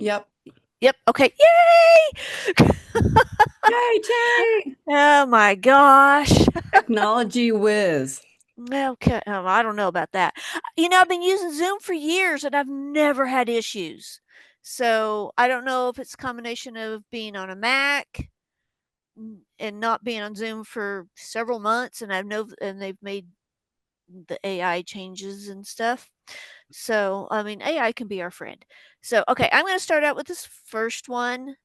Yep. Yep. Okay. Yay! Yay, Jay! Oh my gosh. Technology whiz. Okay. I don't know about that. I've been using Zoom for years and I've never had issues. So I don't know if it's a combination of being on a Mac and not being on Zoom for several months, and they've made the AI changes and stuff. So I mean, AI can be our friend. So okay, I'm going to start out with this first one.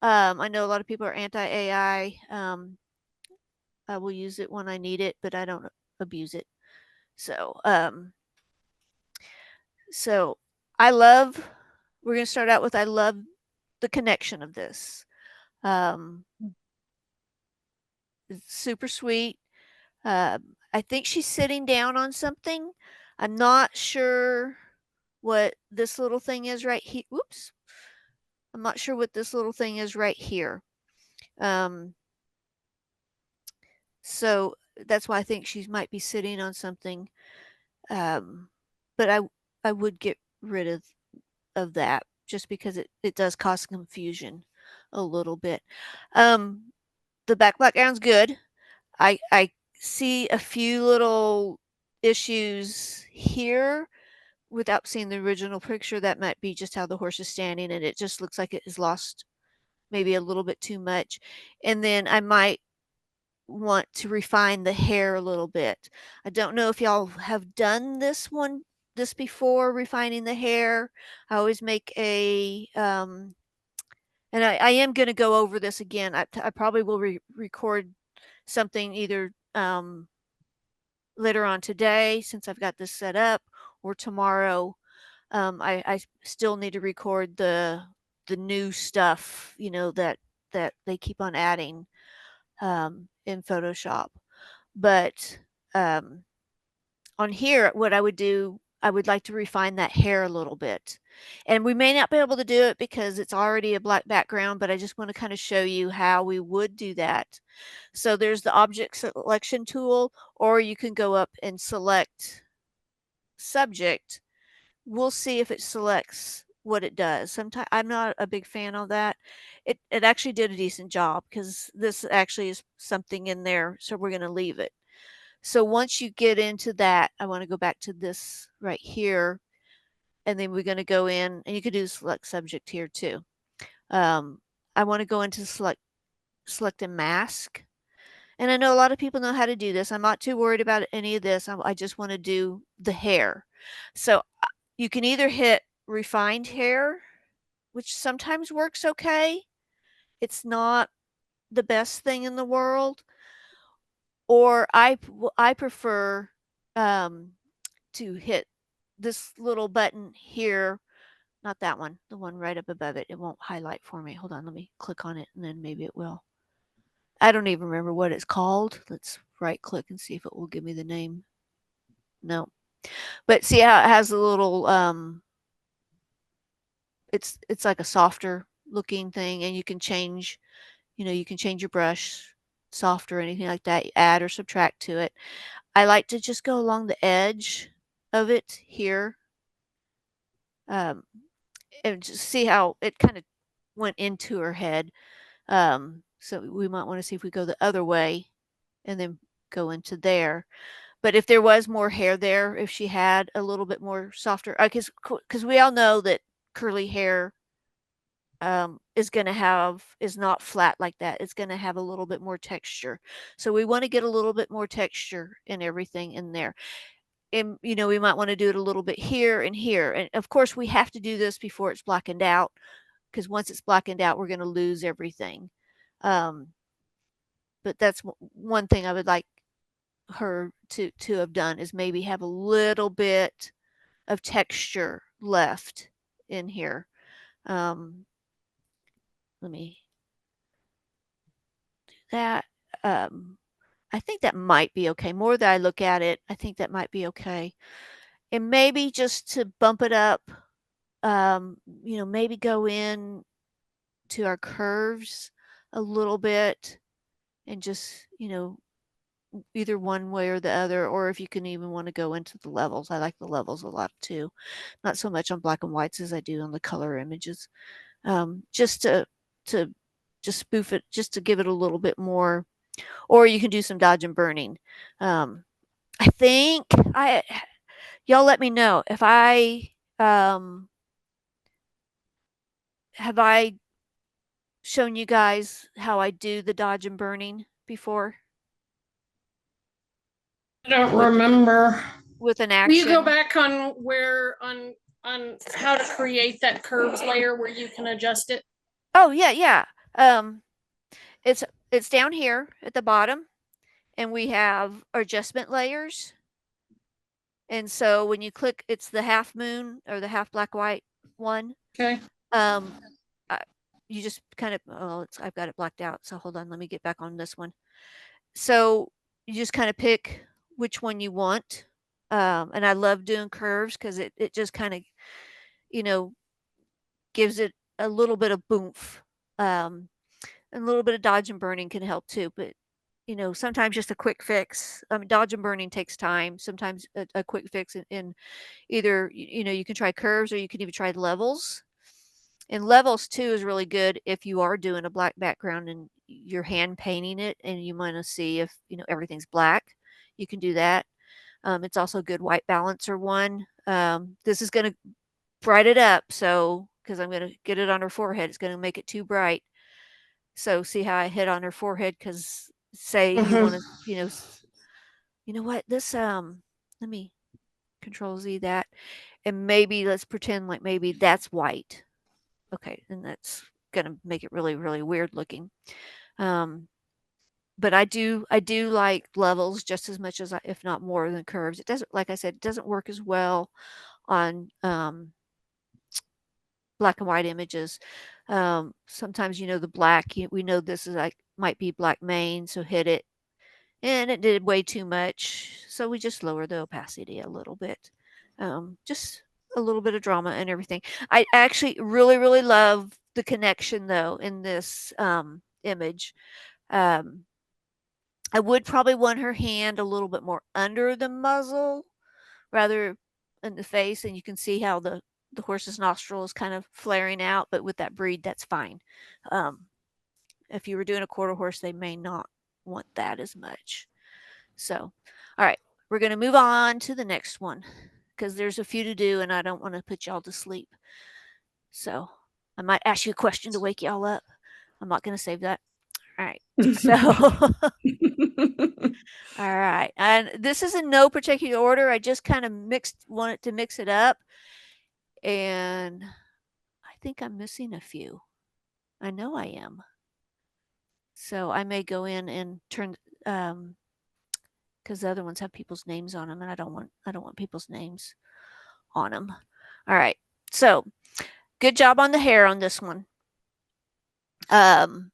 I know a lot of people are anti AI. I will use it when I need it, but I don't abuse it. So, so I love. We're going to start out with I love the connection of this. Um, it's super sweet. I think she's sitting down on something. I'm not sure what this little thing is right here. Whoops. I'm not sure what this little thing is right here. Um, so that's why I think she might be sitting on something. Um, but I would get rid of that just because it does cause confusion a little bit. Um, the background's good. I see a few little issues here without seeing the original picture. That might be just how the horse is standing, and it just looks like it has lost maybe a little bit too much. And then I might want to refine the hair a little bit. I don't know if y'all have done this before, refining the hair. I always make and I am going to go over this again. I probably will record something either later on today since I've got this set up, or tomorrow. I still need to record the new stuff, that they keep on adding in Photoshop. But um, on here, what I would do, I would like to refine that hair a little bit. And we may not be able to do it because it's already a black background, but I just want to kind of show you how we would do that. So there's the object selection tool, or you can go up and select subject. We'll see if it selects what it does. Sometimes I'm not a big fan of that. It actually did a decent job because this actually is something in there, so we're going to leave it. So once you get into that, I want to go back to this right here, and then we're going to go in, and you could do select subject here too. Um, I want to go into select a mask, and I know a lot of people know how to do this. I'm not too worried about any of this. I just want to do the hair. So you can either hit refined hair, which sometimes works okay. It's not the best thing in the world, or I prefer um, to hit this little button here, not that one, the one right up above it. It won't highlight for me. Hold on, let me click on it and then maybe it will. I don't even remember what it's called. Let's right click and see if it will give me the name. No. But see how it has a little it's like a softer looking thing, and you can change your brush soft or anything like that, add or subtract to it. I like to just go along the edge of it here, um, and just see how it kind of went into her head. So we might want to see if we go the other way and then go into there. But if there was more hair there, if she had a little bit more softer, because we all know that curly hair is not flat like that. It's going to have a little bit more texture. So we want to get a little bit more texture in everything in there. And we might want to do it a little bit here and here. And of course, we have to do this before it's blackened out, because once it's blackened out, we're going to lose everything. Um, but that's one thing I would like her to have done, is maybe have a little bit of texture left in here. Um, Let me do that. Um, I think that might be okay. More that I look at it, I think that might be okay. And maybe just to bump it up, maybe go in to our curves a little bit and just, either one way or the other, or if you can even want to go into the levels. I like the levels a lot too. Not so much on black and whites as I do on the color images. Just to just spoof it, just to give it a little bit more. Or you can do some dodge and burning. Um, I think I y'all let me know if have I shown you guys how I do the dodge and burning before I don't with remember. with an Will you go action. back on where on how to create that curves layer where you can adjust it? Oh yeah, yeah. Um, it's it's down here at the bottom, and we have our adjustment layers. And so when you click, it's the half moon or the half black white one. Okay. Um, you just kind of I've got it blacked out. So hold on, let me get back on this one. So you just kind of pick which one you want. And I love doing curves because it just kind of, you know, gives it a little bit of boomph. And a little bit of dodge and burning can help too. But sometimes just a quick fix. I mean, dodge and burning takes time. Sometimes a quick fix in either you can try curves or you can even try levels. And levels too is really good if you are doing a black background and you're hand painting it and you want to see if everything's black. You can do that. It's also a good white balancer one. This is going to bright it up, so because I'm going to get it on her forehead, it's going to make it too bright. So see how I hit on her forehead? Because say you want to, you know what? This let me Control Z that, and maybe let's pretend like maybe that's white. Okay, and that's gonna make it really really weird looking. Um, but I do like levels just as much as if not more than curves. It doesn't, like I said, it doesn't work as well on black and white images. Sometimes the black, we know this is like might be black main, so hit it, and it did way too much, so we just lower the opacity a little bit. Just a little bit of drama and everything. I actually really really love the connection though in this image. Um, I would probably want her hand a little bit more under the muzzle rather in the face, and you can see how the horse's nostril is kind of flaring out, but with that breed, that's fine. Um, if you were doing a quarter horse, they may not want that as much. So, all right, we're going to move on to the next one because there's a few to do, and I don't want to put y'all to sleep. So, I might ask you a question to wake y'all up. I'm not going to save that. All right. So, all right. And this is in no particular order. I just kind of wanted to mix it up. And I think I'm missing a few. I know I am. So I may go in and turn because the other ones have people's names on them, and I don't want people's names on them. All right. So good job on the hair on this one. Um,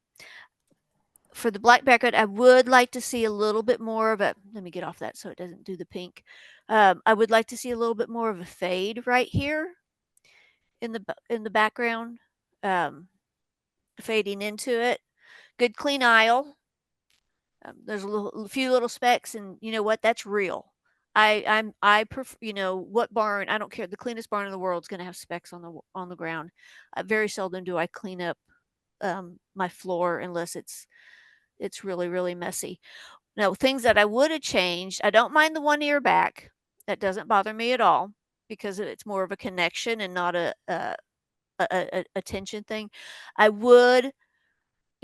for the black background, I would like to see a little bit more of a. Let me get off that so it doesn't do the pink. I would like to see a little bit more of a fade right here in the background, um, fading into it. Good clean aisle. There's a few little specks, and you know what? That's real. I prefer, what barn? I don't care. The cleanest barn in the world is going to have specks on the ground. Very seldom do I clean up my floor unless it's really really messy. Now, things that I would have changed. I don't mind the one ear back. That doesn't bother me at all because it's more of a connection and not a tension thing. I would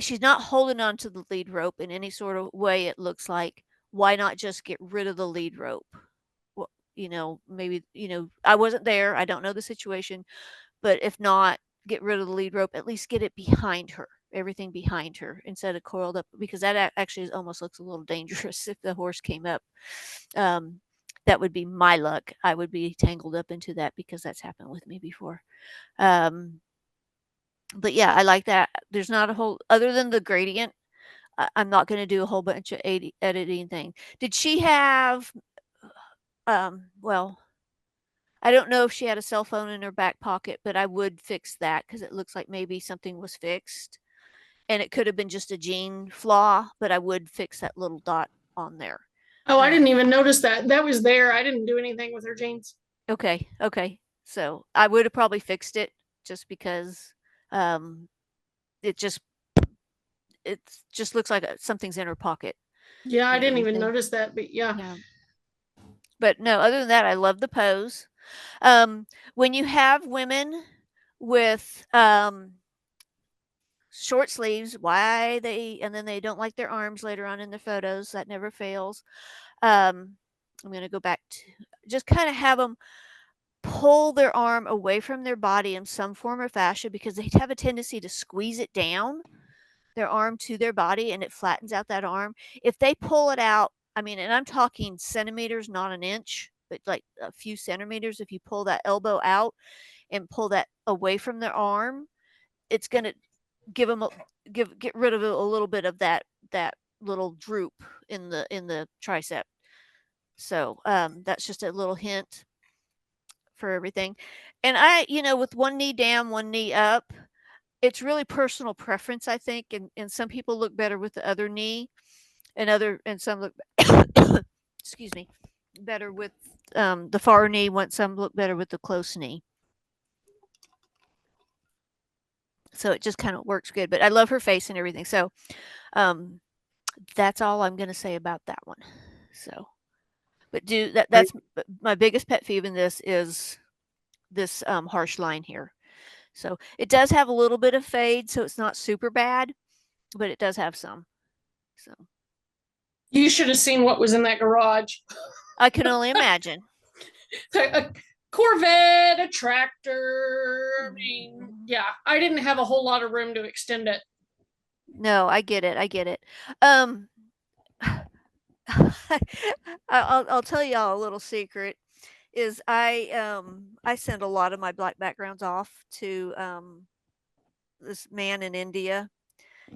She's not holding on to the lead rope in any sort of way, it looks like. Why not just get rid of the lead rope? Well, maybe, I wasn't there. I don't know the situation. But if not, get rid of the lead rope. At least get it behind her, everything behind her instead of coiled up, because that actually almost looks a little dangerous if the horse came up. Um, that would be my luck. I would be tangled up into that because that's happened with me before. But yeah, I like that. There's not a whole other than the gradient. I'm not going to do a whole bunch of editing thing. Did she have? Well, I don't know if she had a cell phone in her back pocket, but I would fix that because it looks like maybe something was fixed, and it could have been just a gene flaw. But I would fix that little dot on there. Oh, I didn't even notice that. That was there. I didn't do anything with her jeans. Okay, okay. So I would have probably fixed it just because um, it just looks like something's in her pocket Yeah, I and didn't even everything. notice that, but yeah. Yeah. But no, other than that, I love the pose. When you have women with short sleeves, and then they don't like their arms later on in the photos, that never fails. I'm going to go back to just kind of have them pull their arm away from their body in some form or fashion because they have a tendency to squeeze it down, their arm to their body, and it flattens out that arm. If they pull it out, I mean, and I'm talking centimeters, not an inch, but like a few centimeters, if you pull that elbow out and pull that away from their arm, it's going to give them get rid of a little bit of that little droop in the tricep. So that's just a little hint for everything. And with one knee down, one knee up, it's really personal preference, I think. And some people look better with the other knee, and some look excuse me, better with the far knee. Some look better with the close knee. So it just kind of works good. But I love her face and everything. So that's all I'm going to say about that one. So, but that's my biggest pet peeve in this is this harsh line here. So it does have a little bit of fade, so it's not super bad, but it does have some. So You should have seen what was in that garage. I can only imagine. A Corvette, a tractor. I mean, yeah, I didn't have a whole lot of room to extend it. No, I get it. I get it. I'll tell y'all a little secret is I send a lot of my black backgrounds off to this man in India.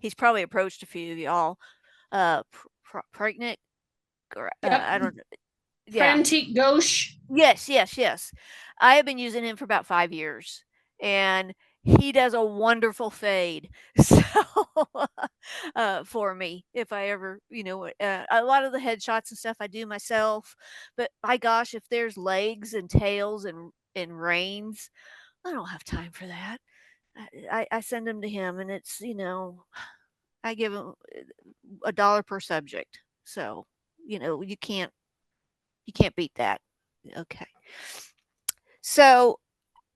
He's probably approached a few of y'all. Pregnant, Yep. I don't know. Yeah. Frantique gauche. Yes, yes, yes. I have been using him for about 5 years, and he does a wonderful fade. So, for me, if I ever, a lot of the headshots and stuff I do myself, but my gosh, if there's legs and tails and reins, I don't have time for that. I send them to him, and it's, I give him $1 per subject. So, you can't beat that. Okay. So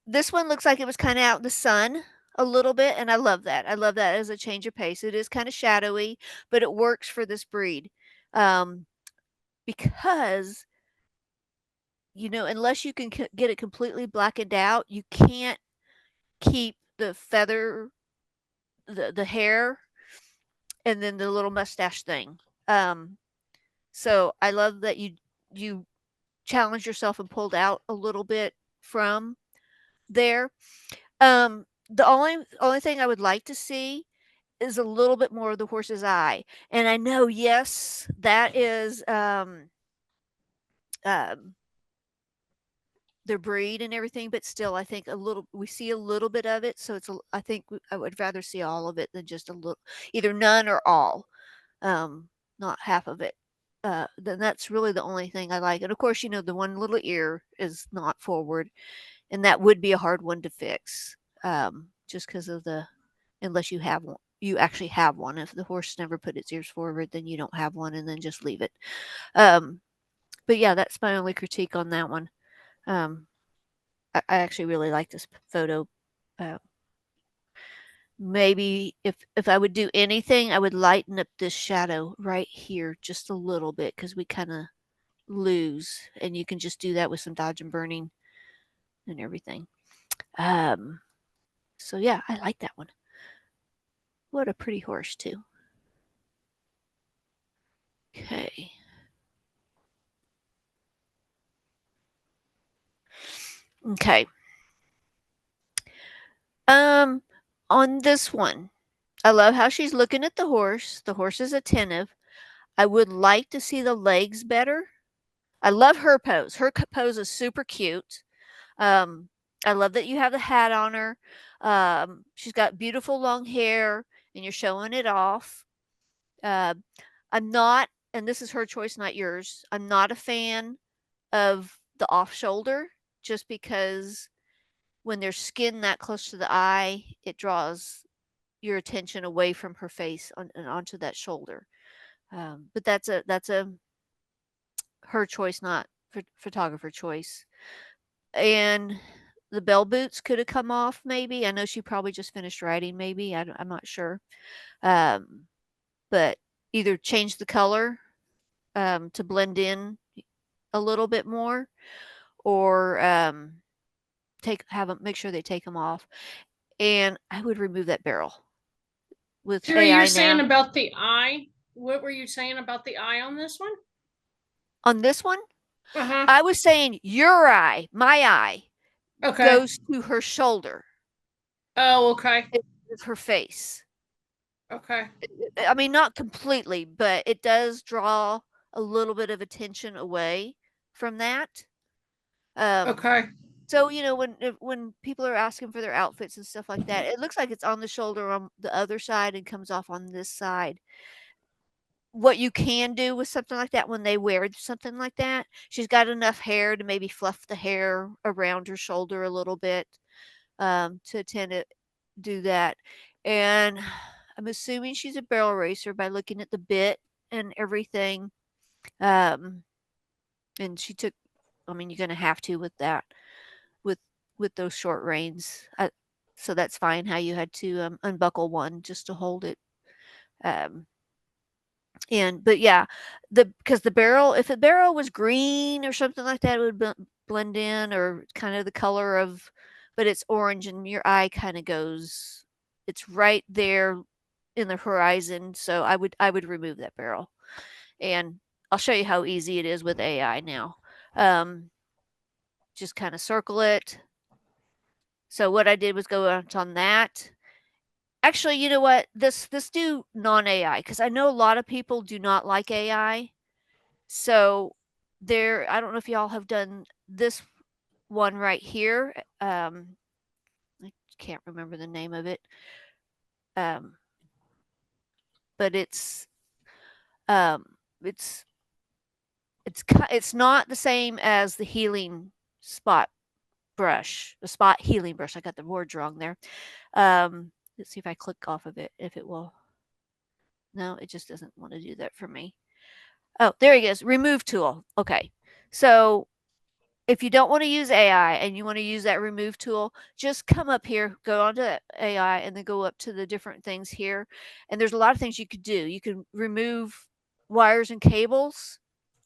this one looks like it was kind of out in the sun a little bit, and I love that. I love that as a change of pace. It is kind of shadowy, but it works for this breed because unless you can get it completely blackened out, you can't keep the feather, the hair, and then the little mustache thing. So I love that you challenged yourself and pulled out a little bit from there. The only thing I would like to see is a little bit more of the horse's eye. And I know, yes, that is um their breed and everything, but still, I think we see a little bit of it. So I think I would rather see all of it than just a little, either none or all, not half of it. Then that's really the only thing I like. And of course, the one little ear is not forward, and that would be a hard one to fix, just because of unless you actually have one. If the horse never put its ears forward, then you don't have one, and then just leave it. But yeah, that's my only critique on that one. I actually really like this photo. Maybe if I would do anything, I would lighten up this shadow right here just a little bit, because we kind of lose, and you can just do that with some dodge and burning and everything. So yeah, I like that one. What a pretty horse too. Okay. Okay. On this one, I love how she's looking at the horse. The horse is attentive. I would like to see the legs better. I love her pose. Her pose is super cute. Um, I love that you have the hat on her. She's got beautiful long hair, and you're showing it off. I'm not and this is her choice, not yours. I'm not a fan of the off shoulder just because when there's skin that close to the eye, it draws your attention away from her face and onto that shoulder. But that's a her choice, not photographer choice. And the bell boots could have come off maybe. I know she probably just finished writing maybe. I'm not sure. Um, but either change the color to blend in a little bit more, or make sure they take them off. And I would remove that barrel with Terry, you're AI saying now. about the eye. What were you saying about the eye on this one? On this one, Uh-huh. I was saying your eye, my eye, Okay. goes to her shoulder. Oh, okay. It's her face. Okay. I mean, not completely, but it does draw a little bit of attention away from that. Okay. So when people are asking for their outfits and stuff like that, it looks like it's on the shoulder on the other side and comes off on this side. What you can do with something like that when they wear something like that, she's got enough hair to maybe fluff the hair around her shoulder a little bit to tend to do that. And I'm assuming she's a barrel racer by looking at the bit and everything. Um, and she took, I mean, you're going to have to with that, with with those short reins. So that's fine. How you had to unbuckle one just to hold it. Um, but yeah, because the barrel, if the barrel was green or something like that, it would blend in, or kind of the color of, but it's orange and your eye kind of goes, it's right there in the horizon. So I would remove that barrel, and I'll show you how easy it is with AI now. Just kind of circle it. So what I did was go out on that. Actually, you know what? This do non AI, because I know a lot of people do not like AI. So I don't know if y'all have done this one right here. I can't remember the name of it. Um, but um, it's it's not the same as the healing spot brush, the spot healing brush. I got the words wrong there. Let's see if I click off of it, if it will. No, it just doesn't want to do that for me. Oh, there he goes. Remove tool. Okay. So if you don't want to use AI and you want to use that remove tool, just come up here, go onto AI, and then go up to the different things here. And there's a lot of things you could do. You can remove wires and cables.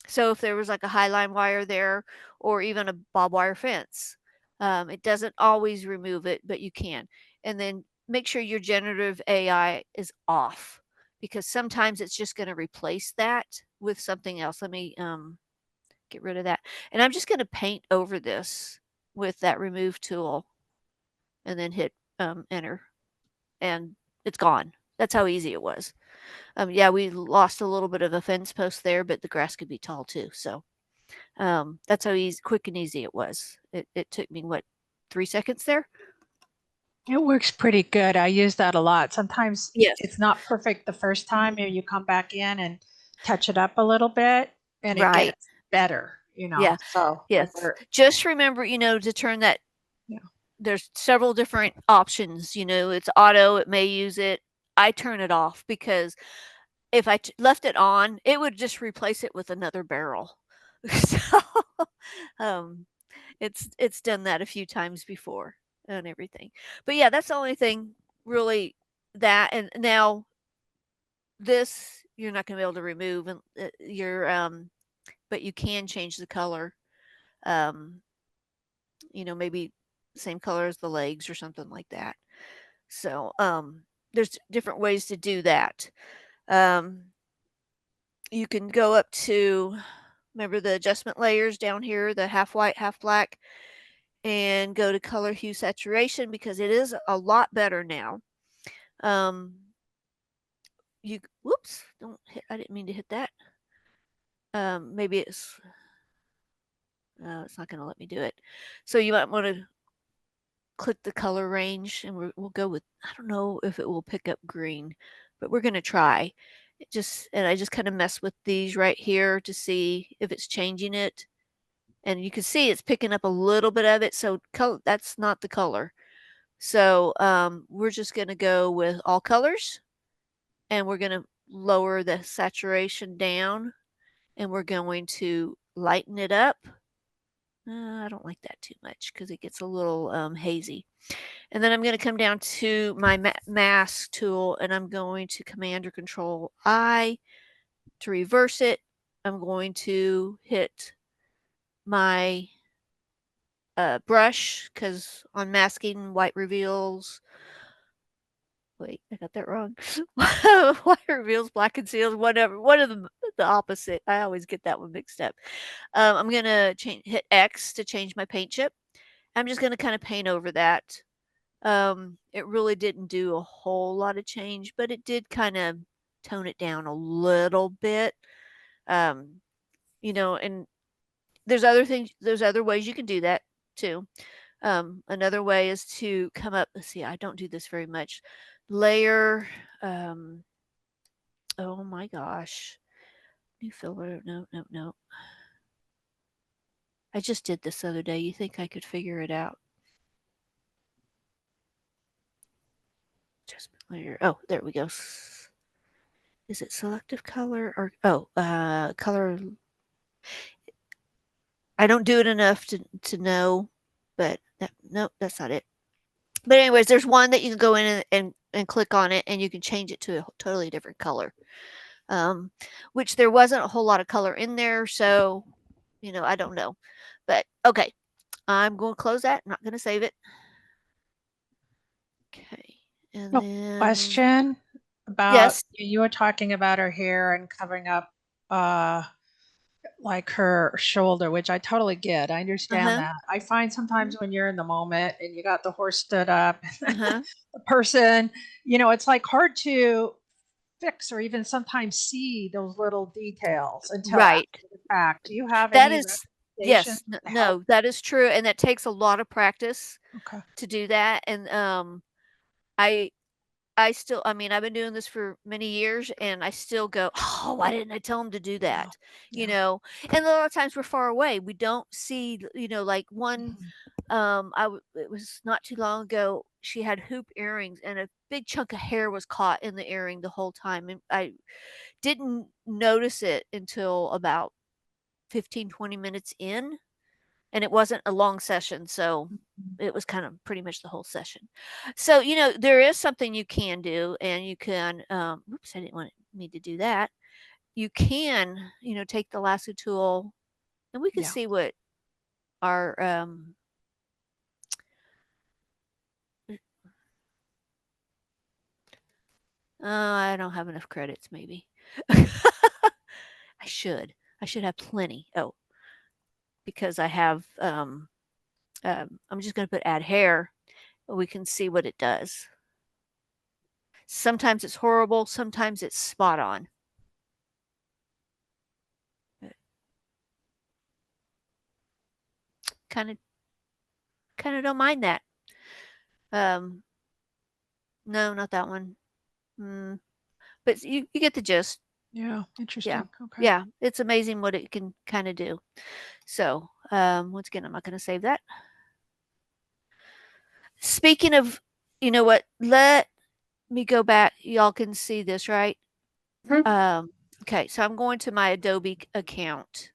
So if there was like a highline wire there, or even a bob wire fence, it doesn't always remove it, but you can. And then make sure your generative AI is off, because sometimes it's just going to replace that with something else. Let me get rid of that. And I'm just going to paint over this with that remove tool, and then hit enter, and it's gone. That's how easy it was. Yeah, we lost a little bit of a fence post there, but the grass could be tall too. So that's how easy, quick and easy it was. It took me, what, 3 seconds there? It works pretty good. I use that a lot. Sometimes Yes. it's not perfect the first time. Maybe you come back in and touch it up a little bit and it Right. gets better, Yeah. So Yes. Just remember, to turn that. Yeah. There's several different options. It's auto. It may use it. I turn it off, because if I left it on, it would just replace it with another barrel. So it's done that a few times before and everything. But yeah, that's the only thing really, that. And now this you're not going to be able to remove, and but you can change the color. Maybe same color as the legs or something like that. So there's different ways to do that. You can go up to, remember the adjustment layers down here, the half white, half black, and go to color hue saturation, because it is a lot better now. Whoops, don't hit, I didn't mean to hit that. Maybe it's not going to let me do it. So you might want to click the color range, and we'll go with, I don't know if it will pick up green, but we're going to try. and I just kind of mess with these right here to see if it's changing it. And you can see it's picking up a little bit of it. So that's not the color. So we're just going to go with all colors, and we're going to lower the saturation down, and we're going to lighten it up. I don't like that too much because it gets a little hazy. And then I'm going to come down to my mask tool, and I'm going to Command or Control I to reverse it. I'm going to hit my brush, because on masking, white reveals. Wait, I got that wrong. White reveals, black conceals, whatever. One of them, the opposite. I always get that one mixed up. I'm going to hit X to change my paint chip. I'm just going to kind of paint over that. It really didn't do a whole lot of change, but it did kind of tone it down a little bit. And there's other ways you can do that too. Another way is to come up. Let's see, I don't do this very much. Layer. Oh my gosh. New filler. No. I just did this the other day. You think I could figure it out? Adjustment layer. Oh, there we go. Is it selective color or color? I don't do it enough to know, but nope, that's not it. But anyways, there's one that you can go in and click on it, and you can change it to a totally different color. Which there wasn't a whole lot of color in there, so I don't know. But okay, I'm going to close that. I'm not going to save it. Okay, and then Question about yes, you were talking about her hair and covering up like her shoulder, which I totally get. I understand that. I find sometimes when you're in the moment and you got the horse stood up, the person, it's like hard to fix or even sometimes see those little details until right. after the fact. Do you have That any is recommendations yes, to help? no, that is true, and that takes a lot of practice Okay. to do that. And I still, I mean, I've been doing this for many years, and I still go, oh, why didn't I tell him to do that? And a lot of times we're far away. We don't see, like one, it was not too long ago. She had hoop earrings, and a big chunk of hair was caught in the earring the whole time. And I didn't notice it until about 15, 20 minutes in. And it wasn't a long session, so it was kind of pretty much the whole session. So, there is something you can do, and you can, oops, I didn't need to do that. You can, take the lasso tool, and we can see what our, I don't have enough credits, maybe. I should have plenty. Oh, because I have, I'm just going to put add hair. We can see what it does. Sometimes it's horrible. Sometimes it's spot on. Kind of don't mind that. No, not that one. But you get the gist. Yeah, interesting. Yeah. Okay. Yeah, it's amazing what it can kind of do. So, once again, I'm not going to save that. Speaking of, you know what? Let me go back. Y'all can see this, right? Okay, so I'm going to my Adobe account.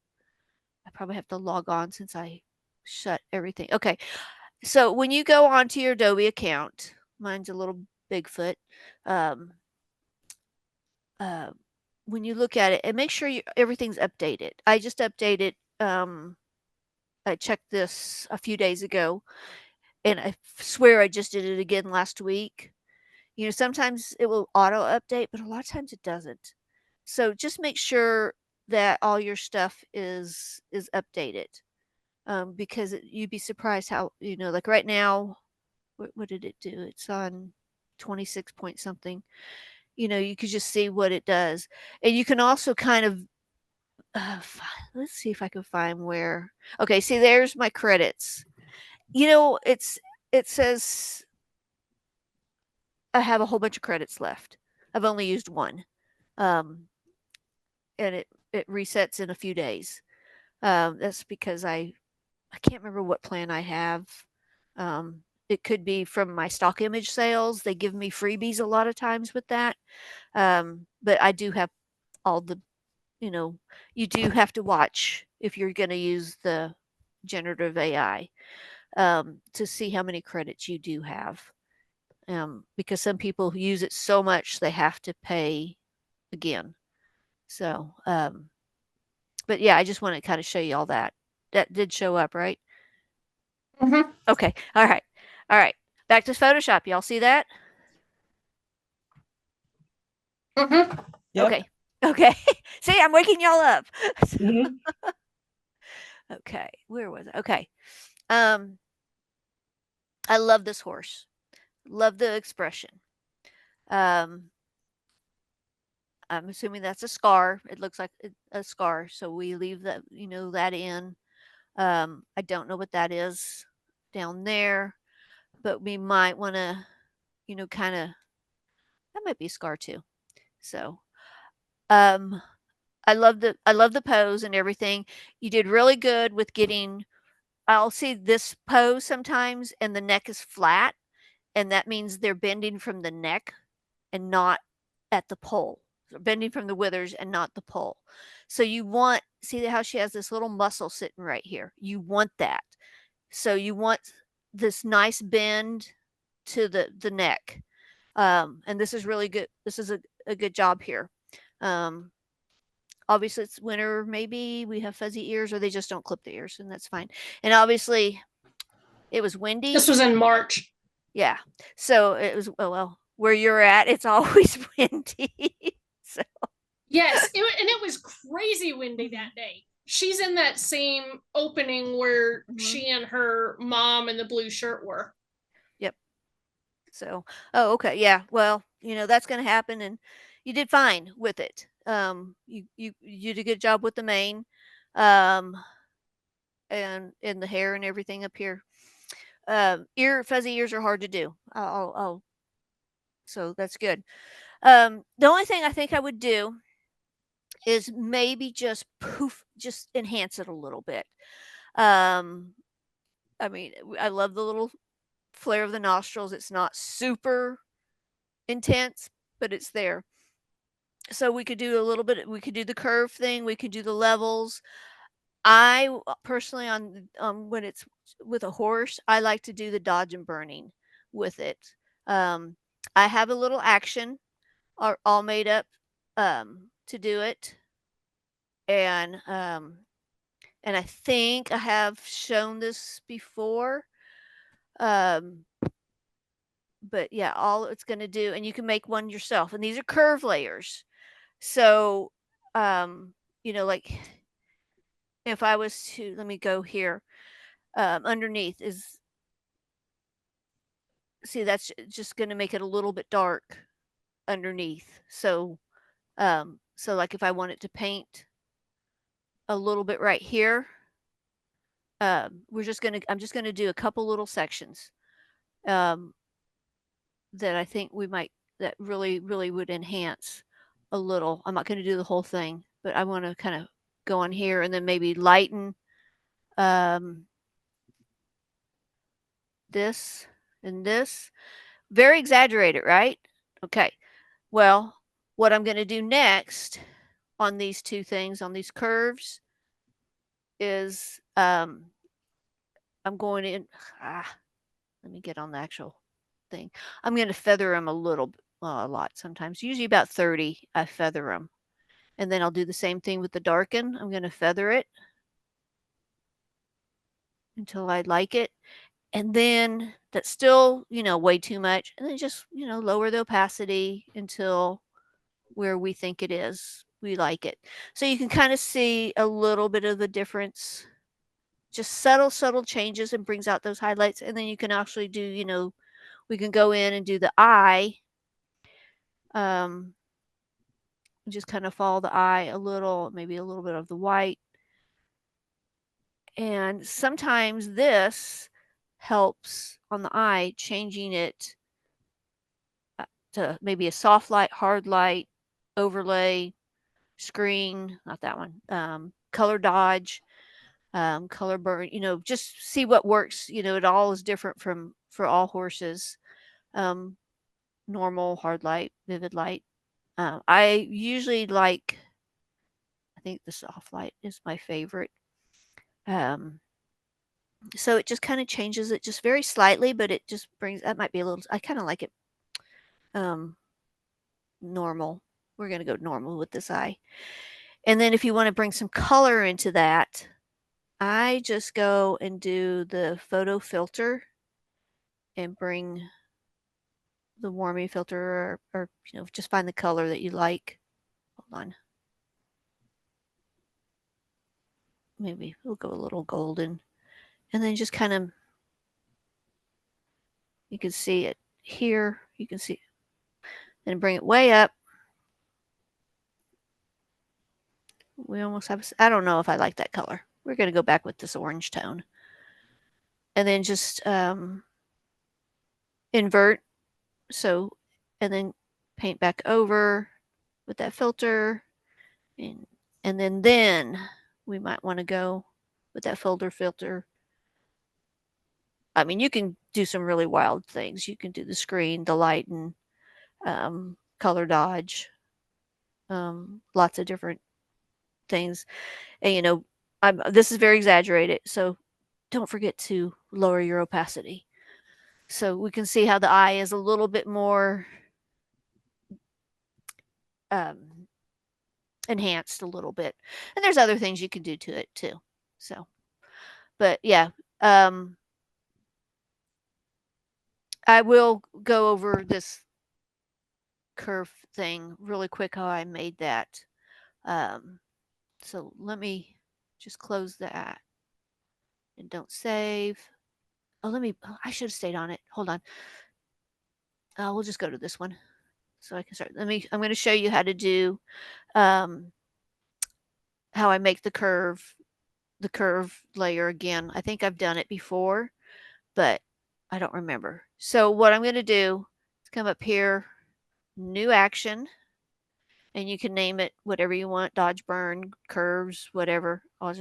I probably have to log on since I shut everything. Okay, so when you go onto your Adobe account, mine's a little Bigfoot. When you look at it, and make sure everything's updated. I just updated. I checked this a few days ago, and I swear I just did it again last week. Sometimes it will auto update, but a lot of times it doesn't. So just make sure that all your stuff is updated, because you'd be surprised how like right now, what did it do? It's on 26 point something. You could just see what it does, and you can also kind of let's see if I can find where. Okay, see, there's my credits. It says I have a whole bunch of credits left. I've only used one. and it resets in a few days. That's because I can't remember what plan I have. It could be from my stock image sales. They give me freebies a lot of times with that. But I do have all the, you do have to watch if you're going to use the generative AI to see how many credits you do have. Because some people use it so much they have to pay again. So, but yeah, I just want to kind of show you all that. That did show up, right? Mm-hmm. Okay. All right. All right. Back to Photoshop. Y'all see that? Mm-hmm. Yep. Okay. Okay. See, I'm waking y'all up. Mhm. Okay. Where was it? Okay. I love this horse. Love the expression. I'm assuming that's a scar. It looks like a scar, so we leave that, that in. I don't know what that is down there, but we might want to, kind of, that might be a scar too. So, I love the pose and everything. You did really good with getting. I'll see this pose sometimes, and the neck is flat, and that means they're bending from the neck and not at the pole. They're bending from the withers and not the pole. So you want see how she has this little muscle sitting right here. You want that. So you want this nice bend to the neck. And this is really good. This is a good job here. Obviously it's winter, maybe we have fuzzy ears or they just don't clip the ears, and that's fine. And obviously it was windy. This was in March. Yeah. So it was, oh, well, where you're at, it's always windy. So Yes, and it was crazy windy that day. She's in that same opening where she and her mom in the blue shirt were. Yep. So, oh, okay. Yeah. Well, that's going to happen, and you did fine with it. You did a good job with the mane, and in the hair and everything up here. Fuzzy ears are hard to do. So that's good. The only thing I think I would do is maybe just enhance it a little bit. I mean, I love the little flare of the nostrils. It's not super intense, but it's there. So we could do a little bit. We could do the curve thing. We could do the levels. I personally, on when it's with a horse, I like to do the dodge and burning with it. I have a little action all made up to do it, and I think I have shown this before. But yeah, all it's going to do, and you can make one yourself, and these are curve layers. So, like if I was to, let me go here, underneath is, see, that's just going to make it a little bit dark underneath. So, like if I wanted to paint a little bit right here, I'm just going to do a couple little sections, that I think that really, really would enhance a little. I'm not going to do the whole thing, but I want to kind of go on here and then maybe lighten this and this. Very exaggerated, right? Okay. Well, what I'm going to do next on these two things, on these curves, is I'm going in. Let me get on the actual thing. I'm going to feather them a lot sometimes, usually about 30. I feather them. And then I'll do the same thing with the darken. I'm going to feather it until I like it. And then that's still, way too much. And then just, lower the opacity until where we think it is. We like it. So you can kind of see a little bit of the difference. Just subtle changes, and brings out those highlights. And then you can actually do, we can go in and do the eye. Just kind of follow the eye a little, maybe a little bit of the white. And sometimes this helps on the eye, changing it to maybe a soft light, hard light, overlay, screen, not that one, color dodge, color burn, just see what works. It all is different for all horses. Normal, hard light, vivid light. I usually like, I think the soft light is my favorite. So it just kind of changes it just very slightly, but it just brings, that might be a little, I kind of like it normal. We're going to go normal with this eye. And then if you want to bring some color into that, I just go and do the photo filter and bring the warming filter, or just find the color that you like. Hold on. Maybe we'll go a little golden. And then just kind of, you can see it here. You can see, and bring it way up. We almost have, I don't know if I like that color. We're going to go back with this orange tone. And then just invert. So, and then paint back over with that filter. And then we might want to go with that folder filter. I mean, you can do some really wild things. You can do the screen, the lighten, color dodge, lots of different things. And this is very exaggerated, so don't forget to lower your opacity. So we can see how the eye is a little bit more enhanced a little bit. And there's other things you can do to it too. So, but yeah, I will go over this curve thing really quick, how I made that. So let me just close that and don't save. Oh, I should have stayed on it. Hold on. We'll just go to this one so I can start. I'm going to show you how to do, how I make the curve layer again. I think I've done it before, but I don't remember. So what I'm going to do is come up here, new action, and you can name it whatever you want, dodge, burn, curves, whatever. I'm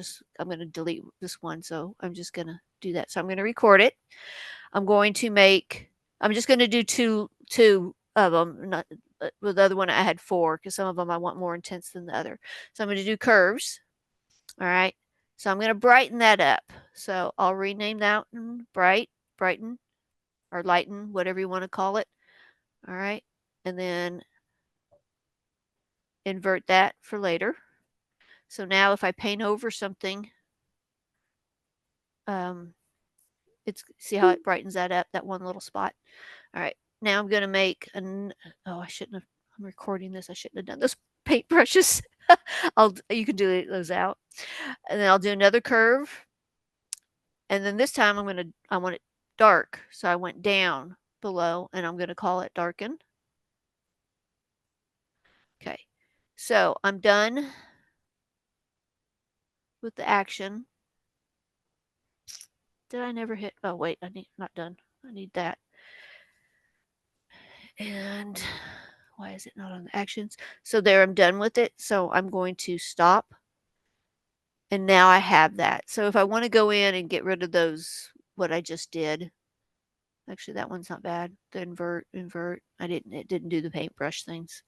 going to delete this one. So I'm just going to do that. So I'm going to record it. I'm just going to do two of them. Not with the other one I had 4, because some of them I want more intense than the other. So I'm going to do curves. All right. So I'm going to brighten that up. So I'll rename that one brighten, or lighten, whatever you want to call it. All right. And then invert that for later. So now if I paint over something, see how it brightens that up, that one little spot. All right. Now I'm going to make I shouldn't have, I'm recording this. I shouldn't have done those paintbrushes. You can do those out. And then I'll do another curve. And then this time I want it dark. So I went down below, and I'm going to call it darken. Okay. So I'm done with the action. Did I never hit? Oh, wait, not done. I need that. And why is it not on the actions? So there, I'm done with it. So I'm going to stop. And now I have that. So if I want to go in and get rid of those, what I just did, actually that one's not bad. The invert, it didn't do the paintbrush things.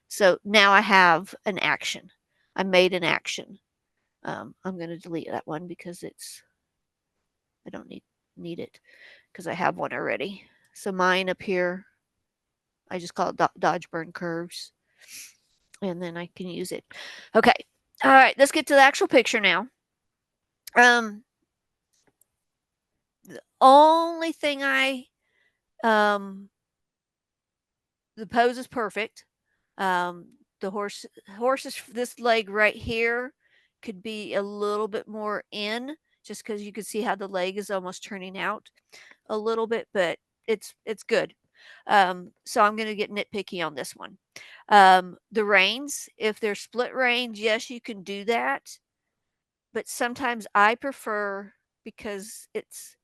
So now I have an action. I made an action. I'm going to delete that one because I don't need it, because I have one already. So mine up here, I just call it dodge burn curves, and then I can use it. Okay. All right. Let's get to the actual picture now. The only thing the pose is perfect. The horse's, this leg right here could be a little bit more in, just because you can see how the leg is almost turning out a little bit, but it's good. So I'm going to get nitpicky on this one. The reins, if they're split reins, yes, you can do that. But sometimes I prefer, because it's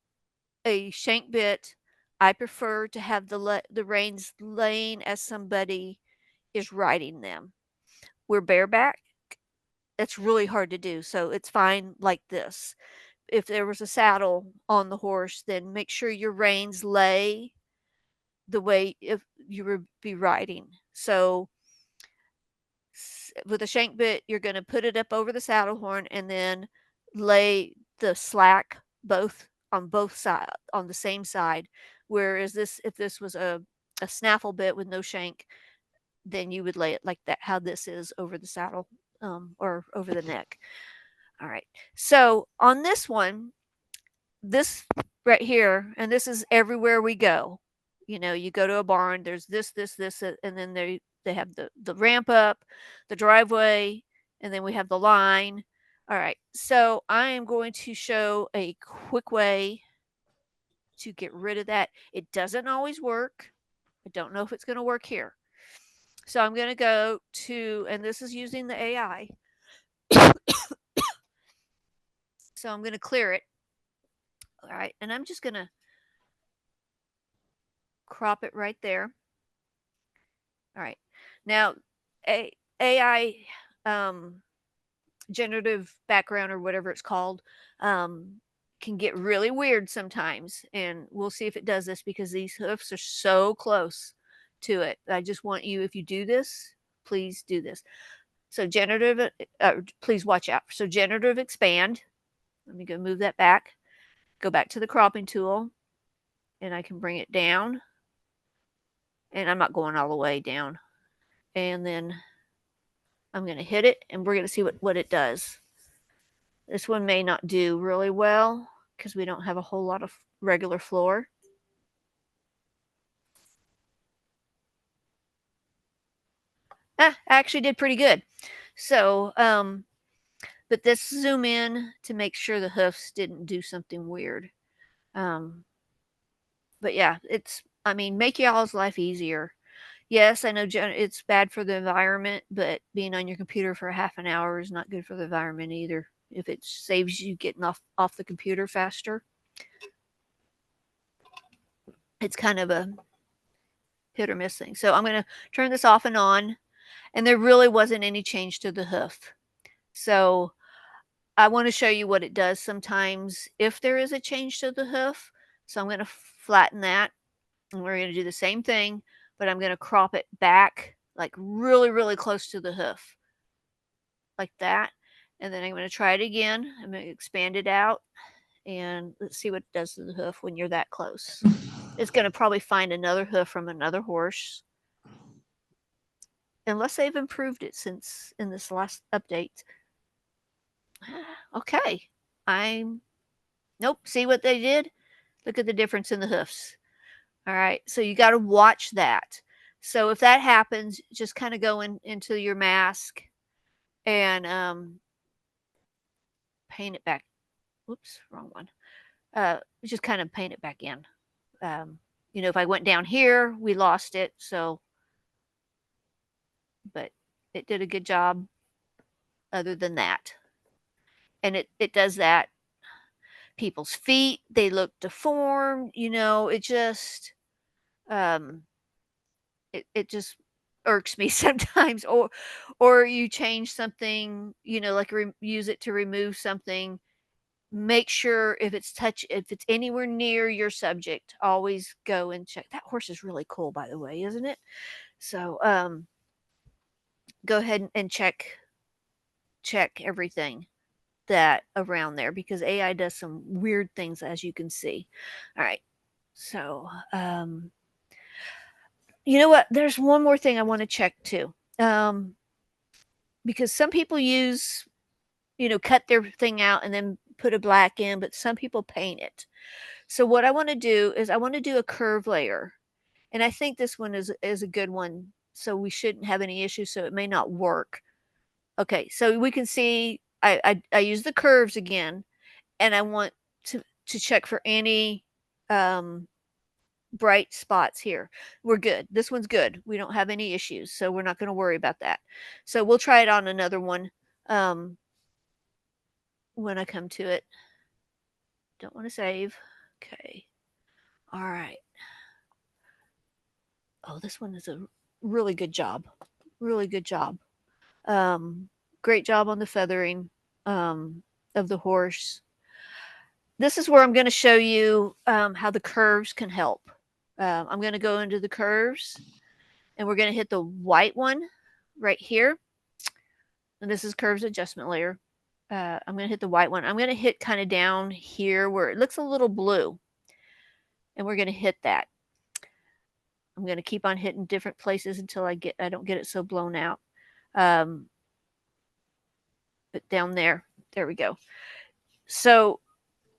a shank bit, I prefer to have the reins laying as somebody is riding them. we're bareback, that's really hard to do. So it's fine like this. If there was a saddle on the horse, then make sure your reins lay the way if you would be riding. So with a shank bit, you're going to put it up over the saddle horn and then lay the slack both side on the same side. Whereas if this was a snaffle bit with no shank, then you would lay it like that, how this is over the saddle, or over the neck. All right. So on this one, this right here, and this is everywhere we go. You go to a barn, there's this, and then they have the ramp up, the driveway, and then we have the line. All right. So I am going to show a quick way to get rid of that. It doesn't always work. I don't know if it's going to work here. So I'm going to go to, and this is using the AI. So I'm going to clear it. All right. And I'm just going to crop it right there. All right. Now, AI, generative background or whatever it's called, can get really weird sometimes. And we'll see if it does this because these hoofs are so close to it. I just want you, if you do this, please do this. So generative, please watch out. So generative expand. Let me go move that back. Go back to the cropping tool. And I can bring it down. And I'm not going all the way down. And then I'm going to hit it. And we're going to see what it does. This one may not do really well because we don't have a whole lot of regular floor. I actually did pretty good. So, but let's zoom in to make sure the hoofs didn't do something weird. But yeah, make y'all's life easier. Yes, I know it's bad for the environment, but being on your computer for half an hour is not good for the environment either. If it saves you getting off the computer faster, it's kind of a hit or miss thing. So I'm going to turn this off and on, and there really wasn't any change to the hoof. So I want to show you what it does sometimes if there is a change to the hoof. So I'm going to flatten that, and we're going to do the same thing, but I'm going to crop it back like really, really close to the hoof, like that. And then I'm going to try it again. I'm going to expand it out, and let's see what it does to the hoof when you're that close. It's going to probably find another hoof from another horse, unless they've improved it since in this last update. Okay. Nope. See what they did? Look at the difference in the hoofs. All right. So you got to watch that. So if that happens, just kind of go into your mask and paint it back. Whoops, wrong one. Just kind of paint it back in. If I went down here, we lost it. So, but it did a good job other than that. And it does that. People's feet, they look deformed, it just it just irks me sometimes. Or you change something, like use it to remove something. Make sure if it's anywhere near your subject, always go and check. That horse is really cool, by the way, isn't it? So go ahead and check everything that around there, because AI does some weird things, as you can see. All right. So, you know what? There's one more thing I want to check too. Because some people use, cut their thing out and then put a black in, but some people paint it. So what I want to do is I want to do a curve layer. And I think this one is a good one. So we shouldn't have any issues. So it may not work. Okay. So we can see I use the curves again, and I want to check for any bright spots here. We're good. This one's good. We don't have any issues, so we're not going to worry about that. So we'll try it on another one when I come to it. Don't want to save. Okay. All right. Oh, this one is a really good job. Really good job. Great job on the feathering of the horse. This is where I'm going to show you how the curves can help. I'm going to go into the curves, and we're going to hit the white one right here. And this is curves adjustment layer. I'm going to hit the white one. I'm going to hit kind of down here where it looks a little blue. And we're going to hit that. I'm going to keep on hitting different places until I don't get it so blown out. But down there we go. So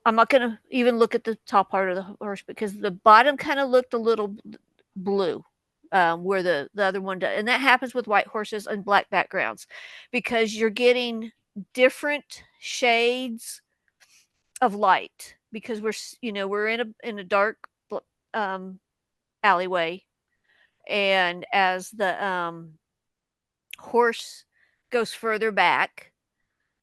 I'm not going to even look at the top part of the horse because the bottom kind of looked a little blue where the other one does. And that happens with white horses and black backgrounds because you're getting different shades of light because we're in a dark alleyway, and as the horse goes further back,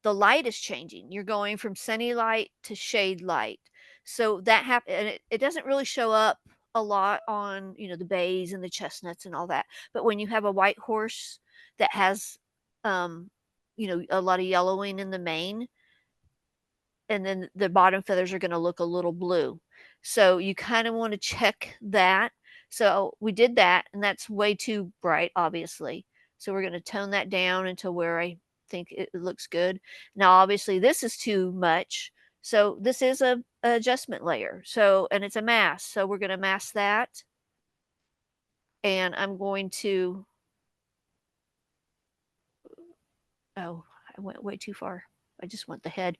the light is changing. You're going from sunny light to shade light. So that happens, and it doesn't really show up a lot on, the bays and the chestnuts and all that. But when you have a white horse that has, a lot of yellowing in the mane, and then the bottom feathers are going to look a little blue. So you kind of want to check that. So we did that, and that's way too bright, obviously. So we're going to tone that down until where I think it looks good. Now, obviously, this is too much. So this is a adjustment layer. So, and it's a mask. So we're going to mask that. And I'm going to, oh, I went way too far. I just want the head.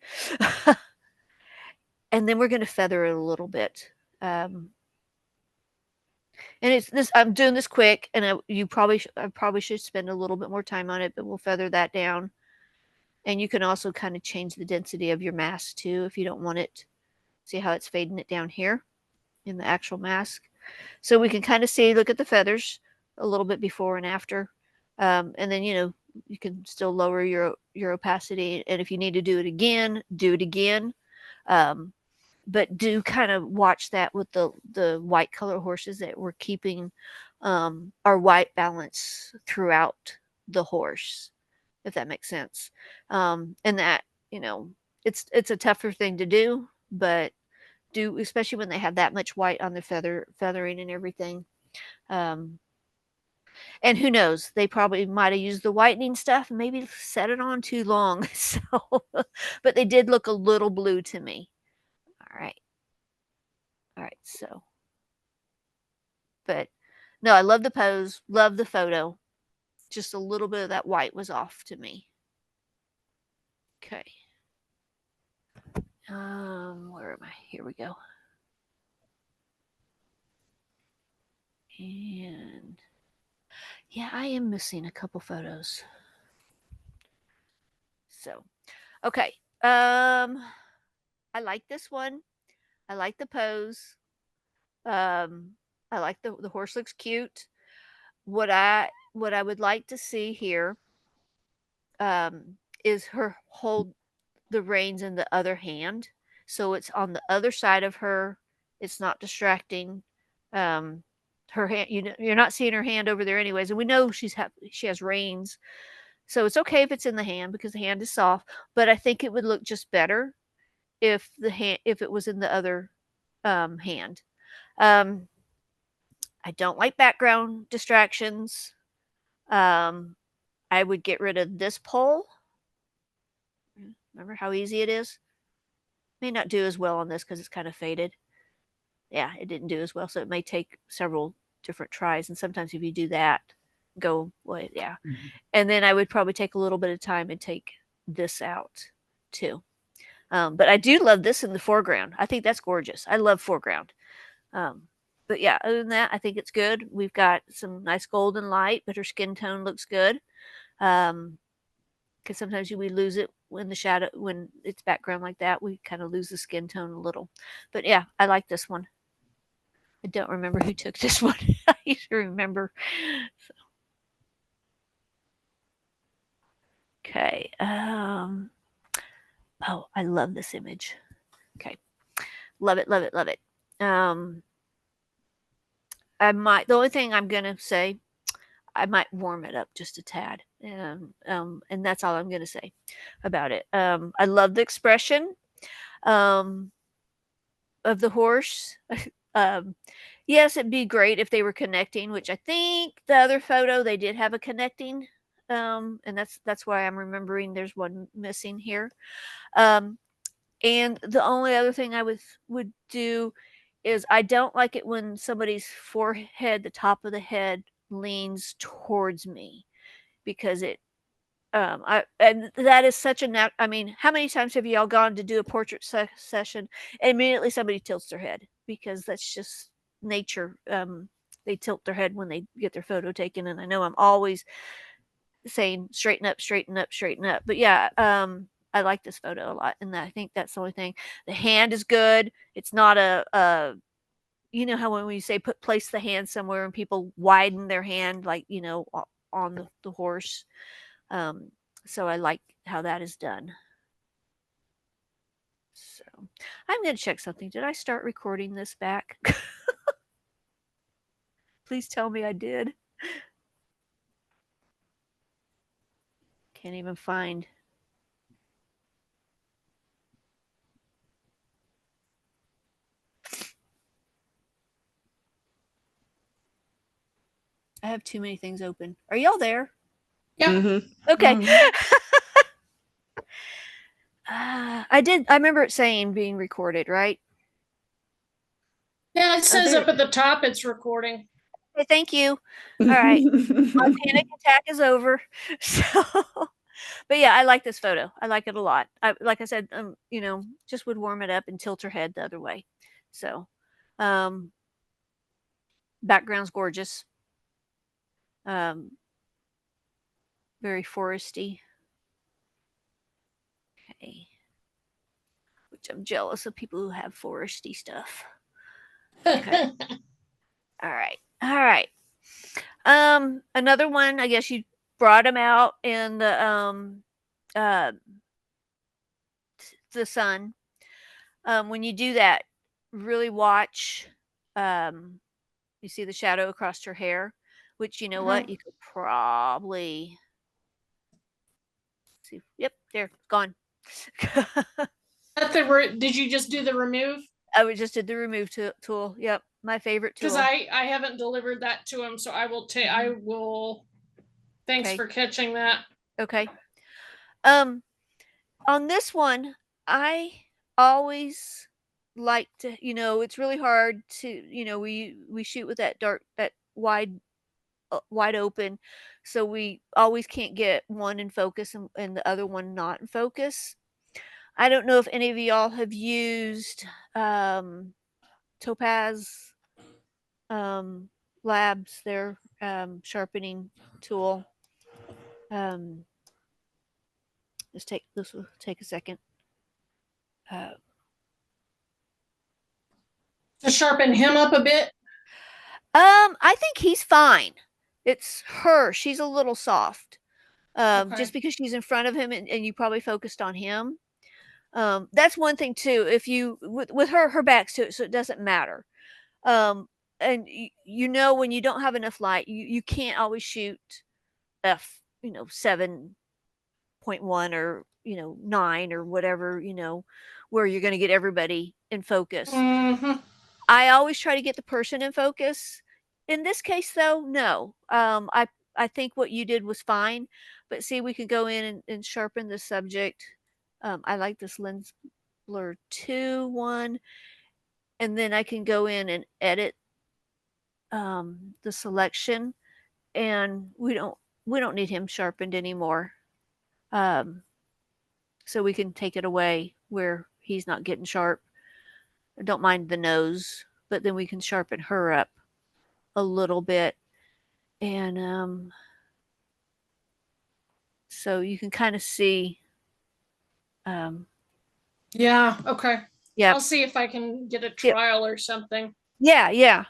And then we're going to feather it a little bit. And it's this, I'm doing this quick, and I probably should spend a little bit more time on it, but we'll feather that down. And you can also kind of change the density of your mask too if you don't want it. See how it's fading it down here in the actual mask. So we can kind of see, look at the feathers a little bit before and after. And then, you can still lower your opacity. And if you need to do it again, do it again. But do kind of watch that with the white color horses that we're keeping our white balance throughout the horse, if that makes sense. And that, it's a tougher thing to do, but especially when they have that much white on the feathering and everything. And who knows, they probably might have used the whitening stuff and maybe set it on too long. So, but they did look a little blue to me. All right. So, but no, I love the pose, love the photo. Just a little bit of that white was off to me. Okay. Where am I? Here we go. And yeah, I am missing a couple photos. So, okay. I like this one. I like the pose. I like the horse looks cute. What I would like to see here is her hold the reins in the other hand, so it's on the other side of her. It's not distracting. Her hand, you're not seeing her hand over there anyways, and we know she has reins, so it's okay if it's in the hand because the hand is soft. But I think it would look just better if it was in the other hand. I don't like background distractions. I would get rid of this pole. Remember how easy it is? May not do as well on this because it's kind of faded. Yeah, it didn't do as well. So it may take several different tries. And sometimes if you do that, go, well, yeah. Mm-hmm. And then I would probably take a little bit of time and take this out too. But I do love this in the foreground. I think that's gorgeous. I love foreground. But yeah, other than that, I think it's good. We've got some nice golden light, but her skin tone looks good. Because sometimes we lose it when it's background like that. We kind of lose the skin tone a little. But yeah, I like this one. I don't remember who took this one. I used to remember. So. Okay. Oh, I love this image. Okay. Love it, love it, love it. The only thing I'm going to say, I might warm it up just a tad. And that's all I'm going to say about it. I love the expression of the horse. Yes, it'd be great if they were connecting, which I think the other photo they did have a connecting. And that's why I'm remembering there's one missing here. And the only other thing I would do is I don't like it when somebody's forehead, the top of the head, leans towards me, because it and that is such a I mean, how many times have y'all gone to do a portrait session and immediately somebody tilts their head, because that's just nature. They tilt their head when they get their photo taken, and I know I'm always saying straighten up, straighten up, straighten up. But yeah, I like this photo a lot, and I think that's the only thing. The hand is good. It's not a you know how when we say place the hand somewhere and people widen their hand, like, you know, on the horse. So I like how that is done. So I'm going to check something. Did I start recording this back? Please tell me I did. Can't even find. I have too many things open. Are y'all there? Yeah. Mm-hmm. Okay. Mm-hmm. I remember it saying being recorded, right? Yeah, it says there- up at the top it's recording. Okay, thank you. All right. My panic attack is over. So, but yeah, I like this photo. I like it a lot. Like I said, you know, just would warm it up and tilt her head the other way. So, background's gorgeous. Very foresty. Okay. Which I'm jealous of people who have foresty stuff. Okay. All right. All right. Another one, I guess you brought him out in uh the sun. When you do that, really watch. You see the shadow across her hair, which, you know what, you could probably see. Yep, there, gone. Did you just do the remove? I just did the remove tool. Yep, my favorite tool. Because I haven't delivered that to him, so I will take. I will. Thanks Okay. for catching that. Okay. On this one, I always like to, you know, it's really hard to, you know, we shoot with that wide open, so we always can't get one in focus and the other one not in focus. I don't know if any of y'all have used Topaz Labs, their sharpening tool. This will take a second. To sharpen him up a bit. I think he's fine. It's her. She's a little soft. Okay. Just because she's in front of him and you probably focused on him. That's one thing too. If you with her back's to it, so it doesn't matter. And you know, when you don't have enough light, you can't always shoot f 7.1 or 9 or whatever, where you're going to get everybody in focus. Mm-hmm. I always try to get the person in focus. In this case, though, no. I think what you did was fine, but see, we can go in and sharpen the subject. I like this lens blur 2 one, and then I can go in and edit the selection, and we don't need him sharpened anymore. So we can take it away where he's not getting sharp. I don't mind the nose, but then we can sharpen her up a little bit. And so you can kind of see. Yeah. Okay. Yeah. I'll see if I can get a trial or something. Yeah. Yeah.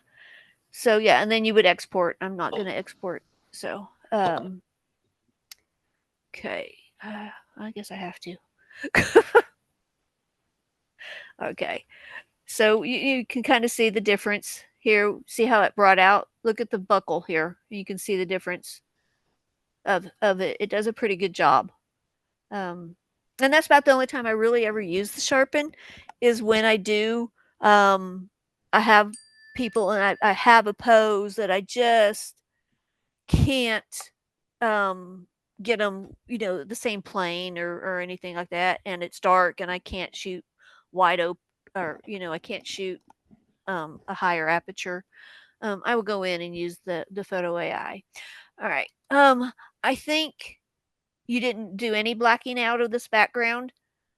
So yeah, and then you would export. I'm not going to export. So, okay. I guess I have to. Okay. So you can kind of see the difference here. See how it brought out look at the buckle here. You can see the difference of it. It does a pretty good job. And that's about the only time I really ever use the sharpen is when I do. I have people and I have a pose that I just can't get them, the same plane or anything like that. And it's dark and I can't shoot wide open or, I can't shoot a higher aperture. I will go in and use the photo AI. All right. I think you didn't do any blacking out of this background.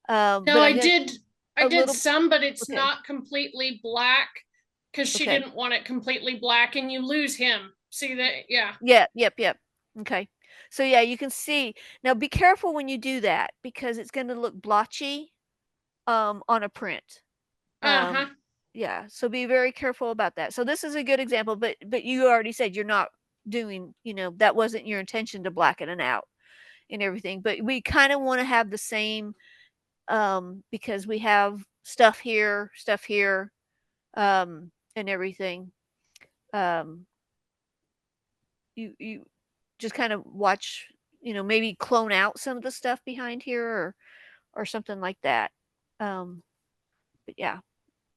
No, But I did. I did little, some, but it's okay. not completely black because she Okay. didn't want it completely black, and you lose him. See that? Yeah. Yep. Okay. So yeah, you can see. Now be careful when you do that because it's going to look blotchy on a print. Uh-huh. Yeah, so be very careful about that. So this is a good example, but you already said you're not doing, that wasn't your intention to blacken it out and everything. But we kind of want to have the same because we have stuff here, and everything. You just kind of watch, maybe clone out some of the stuff behind here or something like that. But yeah,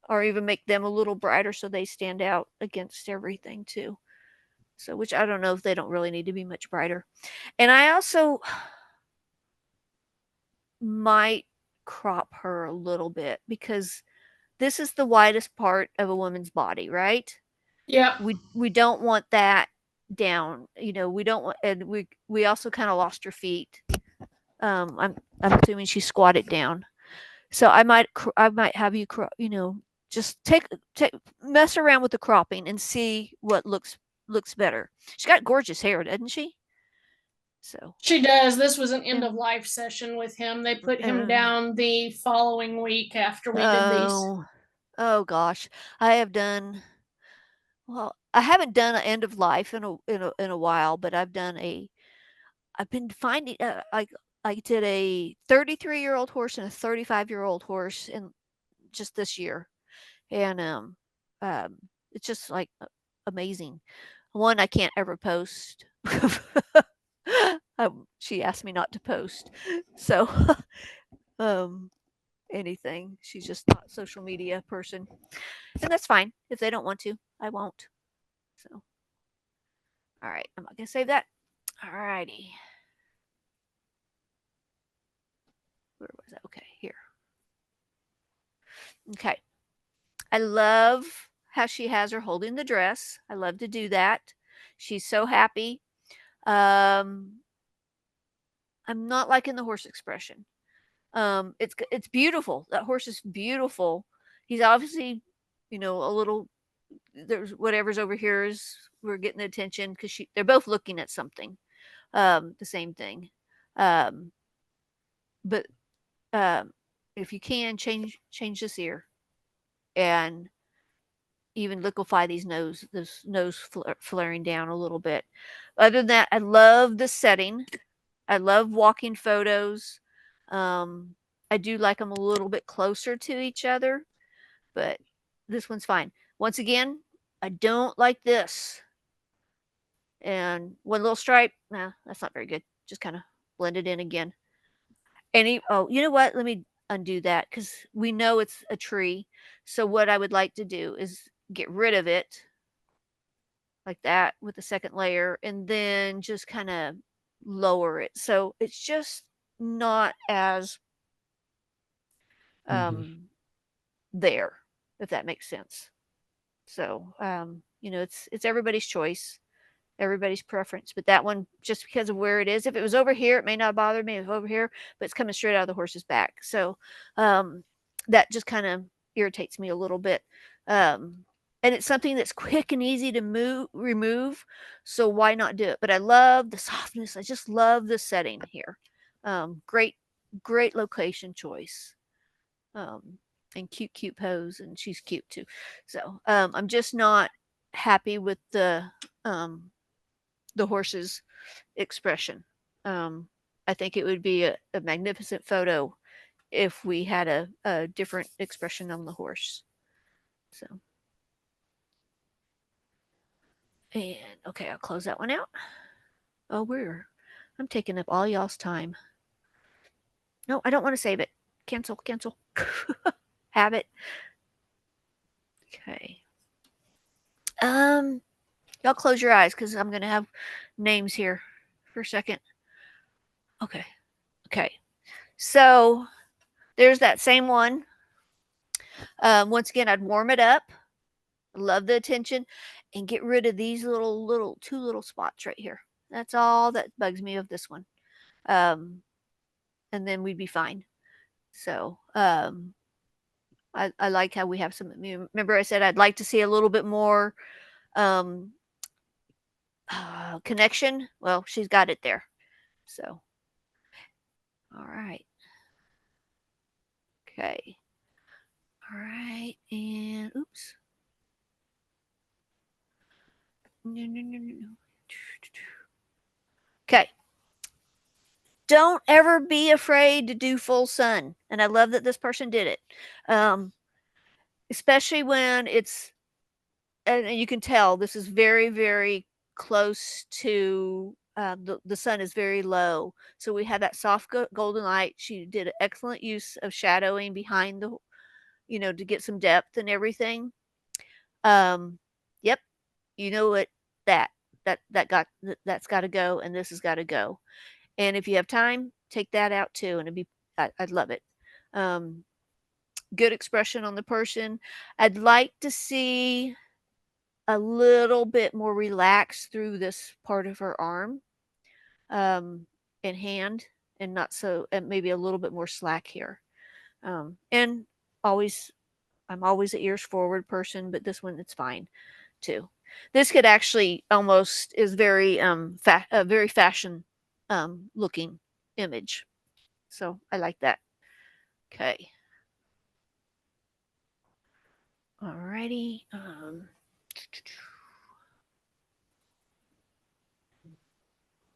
or even make them a little brighter so they stand out against everything too. So, which I don't know if they don't really need to be much brighter. And I also might crop her a little bit because this is the widest part of a woman's body, right? Yeah. We don't want that down. We don't want, and we also kind of lost her feet. I'm assuming she squatted down. So I might have you just take mess around with the cropping and see what looks better. She's got gorgeous hair, doesn't she? So she does. This was an end of life session with him. They put him down the following week after we did these. Oh gosh, I have done. Well, I haven't done an end of life in a while, but I've been finding I did a 33-year-old horse and a 35-year-old horse in just this year, and it's just like amazing. One I can't ever post. She asked me not to post, so anything. She's just not a social media person, and that's fine. If they don't want to, I won't. So, all right, I'm not gonna save that. All righty. Where was that? Okay, here. Okay. I love how she has her holding the dress. I love to do that. She's so happy. I'm not liking the horse expression. It's beautiful. That horse is beautiful. He's obviously, a little. There's whatever's over here is we're getting attention because they're both looking at something, the same thing. But if you can change this ear, and even liquefy this nose flaring down a little bit. Other than that, I love the setting. I love walking photos. I do like them a little bit closer to each other, but this one's fine. Once again, I don't like this. And one little stripe, nah, that's not very good. Just kind of blend it in again. Oh, you know what? Let me undo that because we know it's a tree. So what I would like to do is get rid of it like that with the second layer and then just kind of lower it. So it's just not as there, if that makes sense. So, it's everybody's choice, everybody's preference. But that one, just because of where it is, if it was over here, it may not bother me. If it was over here, but it's coming straight out of the horse's back. So that just kind of irritates me a little bit. And it's something that's quick and easy to remove. So why not do it? But I love the softness. I just love the setting here. Great location choice. And cute pose, and she's cute too. So I'm just not happy with the horse's expression. I think it would be a magnificent photo if we had a different expression on the horse. So And okay, I'll close that one out. Oh, I'm taking up all y'all's time. No, I don't want to save it. Cancel. Have it. Okay. Y'all close your eyes because I'm gonna have names here for a second. Okay. So there's that same one. Once again, I'd warm it up. Love the attention, and get rid of these two little spots right here. That's all that bugs me of this one. And then we'd be fine. So I like how we have some. Remember, I said I'd like to see a little bit more connection. Well, she's got it there. So, all right. Okay. All right. And oops. No. Okay. Don't ever be afraid to do full sun. And I love that this person did it. Especially when it's, and you can tell this is very, very close to the sun is very low. So we have that soft golden light. She did an excellent use of shadowing behind the, to get some depth and everything. Yep. You know what, that's got to go, and this has got to go. And if you have time, take that out too, and I'd love it. Good expression on the person. I'd like to see a little bit more relaxed through this part of her arm and hand, and not so, and maybe a little bit more slack here. And I'm always an ears forward person, but this one, it's fine too. This could actually almost is very very fashion looking image. So I like that. Okay. Alrighty.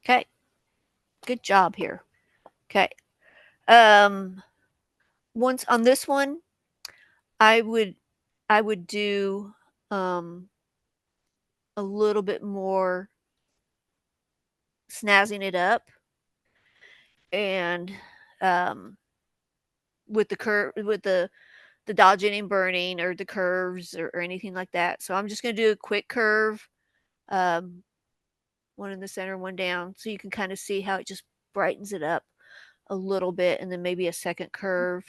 Okay. Good job here. Okay. Once on this one, I would do a little bit more snazzing it up, and with the curve, with the dodging and burning, or the curves, or anything like that. So I'm just going to do a quick curve, one in the center, one down, so you can kind of see how it just brightens it up a little bit, and then maybe a second curve,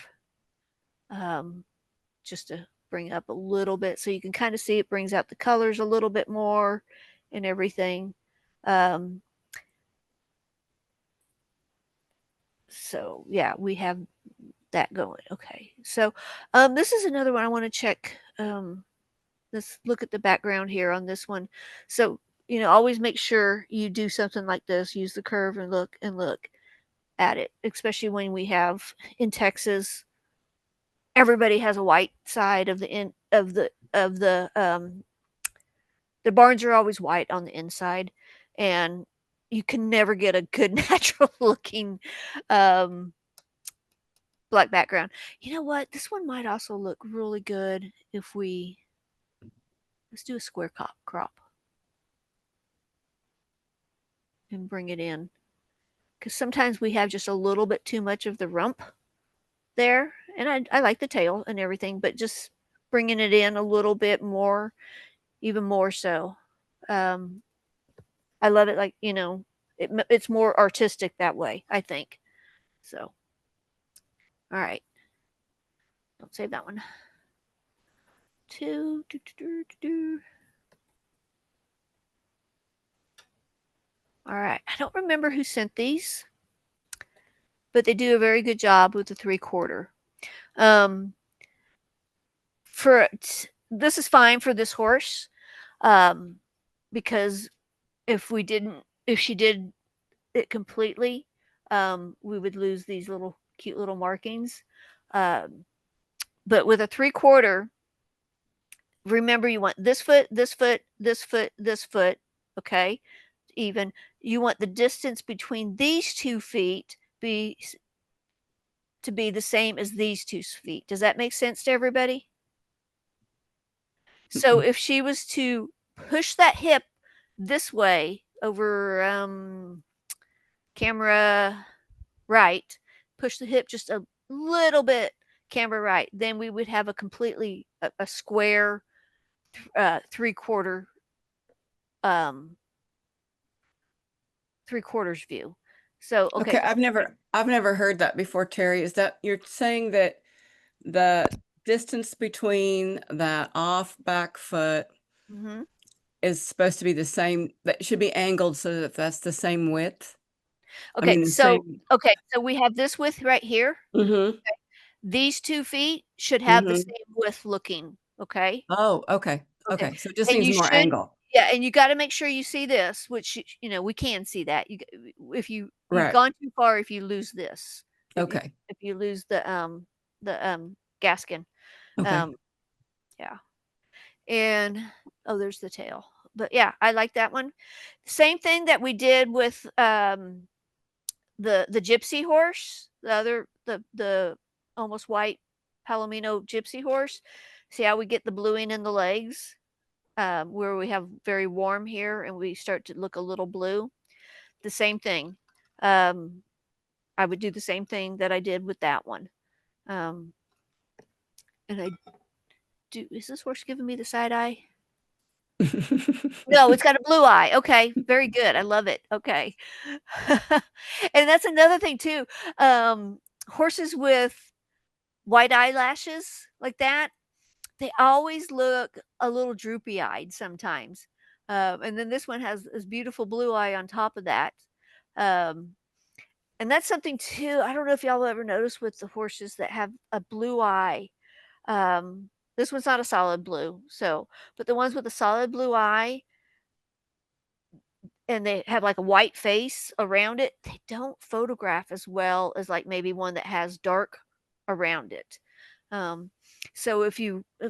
just to bring it up a little bit, so you can kind of see it brings out the colors a little bit more and everything. So yeah, we have that going. Okay, so this is another one I want to check. Let's look at the background here on this one. So always make sure you do something like this. Use the curve and look at it, especially when we have in Texas, everybody has a white side of the barns are always white on the inside, and you can never get a good natural looking black background. You know what? This one might also look really good if let's do a square crop and bring it in. Because sometimes we have just a little bit too much of the rump there. And I like the tail and everything, but just bringing it in a little bit more, even more so. I love it. Like, it's more artistic that way, I think. So, all right. Don't save that one. All right. I don't remember who sent these, but they do a very good job with the 3/4. This is fine for this horse, because if she did it completely, we would lose these cute little markings. But with a 3/4, remember, you want this foot, this foot, this foot, this foot. Okay, even you want the distance between these 2 feet to be the same as these 2 feet. Does that make sense to everybody? So if she was to push that hip this way over camera right, push the hip just a little bit camera right, then we would have a completely a square 3/4 um 3/4 view. So Okay, okay. I've never heard that before, Terry. Is that you're saying that the distance between that off back foot Mhm. is supposed to be the same, that it should be angled so that that's the same width? I Okay, mean, the so same. we have this width right here. Mm-hmm. These 2 feet should have the Mm-hmm. same width looking, okay? Oh, okay. Okay, Okay. So it just and needs you more should, angle. yeah, and you gotta make sure you see this, which, we can see that. If you've Right. gone too far if you lose this. Okay. If you lose the gaskin. Okay. Um, yeah. And oh, there's the tail. But yeah, I like that one. Same thing that we did with the gypsy horse, the other the almost white palomino gypsy horse. See how we get the bluing in the legs, where we have very warm here and we start to look a little blue. The same thing. Um, I would do the same thing that I did with that one. Um, and I do. Is this horse giving me the side eye? No, it's got a blue eye. Okay, very good. I love it. Okay. And that's another thing too. Horses with white eyelashes like that, they always look a little droopy-eyed sometimes. And then this one has this beautiful blue eye on top of that. Um, and that's something too. I don't know if y'all ever noticed with the horses that have a blue eye. This one's not a solid blue, so but the ones with a solid blue eye and they have like a white face around it, they don't photograph as well as like maybe one that has dark around it. Um, so if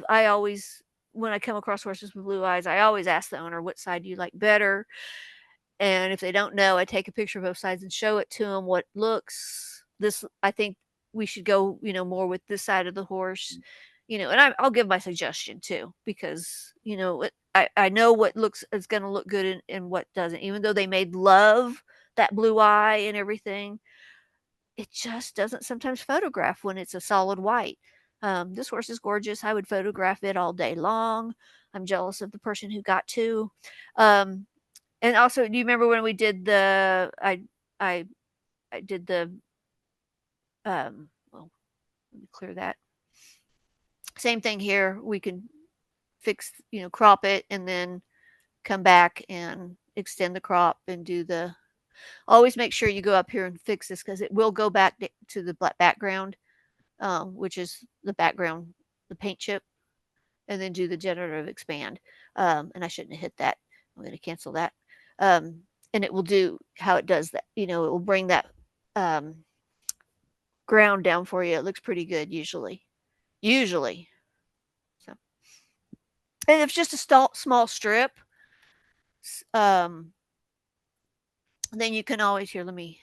I always, when I come across horses with blue eyes, I always ask the owner, what side do you like better? And if they don't know, I take a picture of both sides and show it to them. What looks this, I think we should go, more with this side of the horse, and I'll give my suggestion too, because, I know what looks is going to look good and what doesn't, even though they may love that blue eye and everything. It just doesn't sometimes photograph when it's a solid white. This horse is gorgeous. I would photograph it all day long. I'm jealous of the person who got to. Um, and also, do you remember when we did I did the well, let me clear that. Same thing here. We can fix, crop it and then come back and extend the crop and do the always make sure you go up here and fix this because it will go back to the black background, which is the background, the paint chip, and then do the generative expand. And I shouldn't have hit that. I'm going to cancel that. And it will do how it does that. It will bring that ground down for you. It looks pretty good usually. Usually. So, and if it's just a small strip, then you can always here. Let me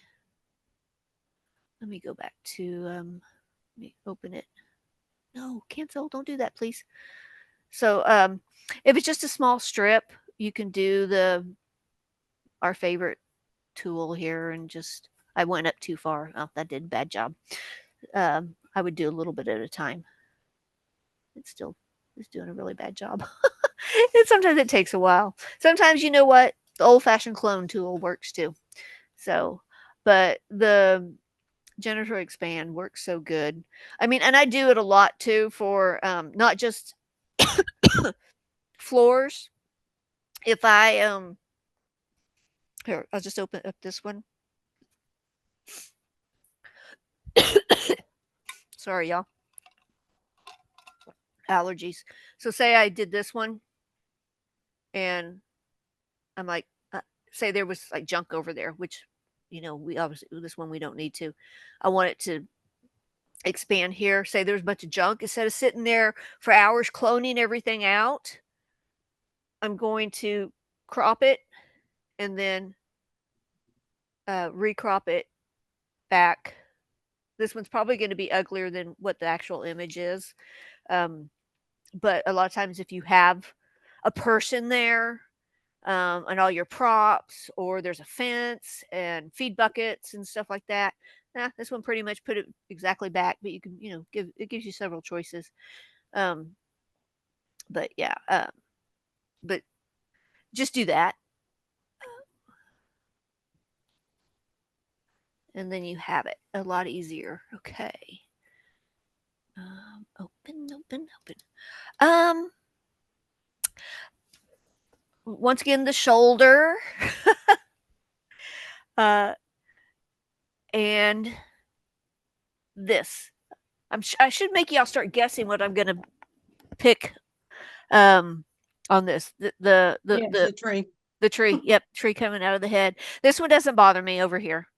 go back to let me open it. No, cancel. Don't do that, please. So if it's just a small strip, you can do our favorite tool here and just I went up too far. Oh, that did a bad job. I would do a little bit at a time. It's doing a really bad job. And sometimes it takes a while. Sometimes you know what? The old-fashioned clone tool works too. So, but the Generator Expand works so good. I mean, and I do it a lot too for not just floors. If I here, I'll just open up this one. Sorry, y'all. Allergies. So say I did this one and I'm like, say there was like junk over there, which, we obviously, this one we don't need to. I want it to expand here. Say there's a bunch of junk. Instead of sitting there for hours cloning everything out, I'm going to crop it and then recrop it back. This one's probably going to be uglier than what the actual image is. But a lot of times if you have a person there and all your props, or there's a fence and feed buckets and stuff like that. This one pretty much put it exactly back, but you can, it gives you several choices. But yeah, but just do that. And then you have it a lot easier. Okay. Open. Once again, the shoulder. And this. I should make y'all start guessing what I'm gonna pick on this. The tree. The tree. Yep, tree coming out of the head. This one doesn't bother me over here.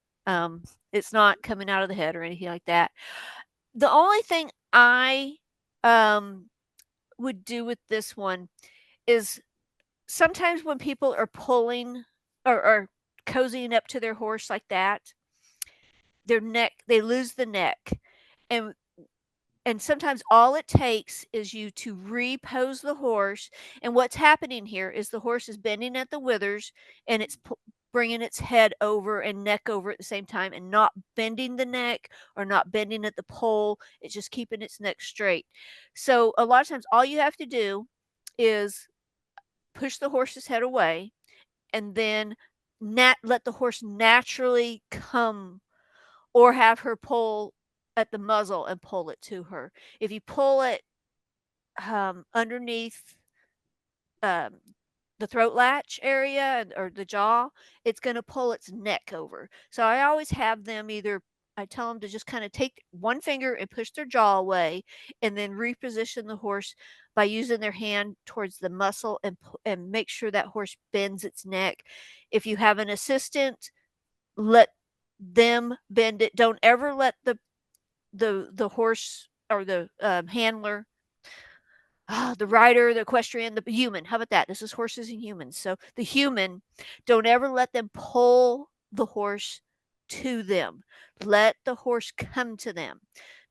It's not coming out of the head or anything like that. The only thing I would do with this one is sometimes when people are pulling or cozying up to their horse like that, their neck, they lose the neck. And sometimes all it takes is you to repose the horse. And what's happening here is the horse is bending at the withers, and it's bringing its head over and neck over at the same time, and not bending the neck or not bending at the pole. It's just keeping its neck straight. So a lot of times all you have to do is push the horse's head away, and then let the horse naturally come, or have her pull at the muzzle and pull it to her. If you pull it underneath the throat latch area or the jaw, it's going to pull its neck over. So I always have them I tell them to just kind of take one finger and push their jaw away, and then reposition the horse by using their hand towards the muscle and make sure that horse bends its neck. If you have an assistant, let them bend it. Don't ever let the horse or the handler, the rider, the equestrian, the human. How about that? This is horses and humans. So the human, don't ever let them pull the horse to them. Let the horse come to them,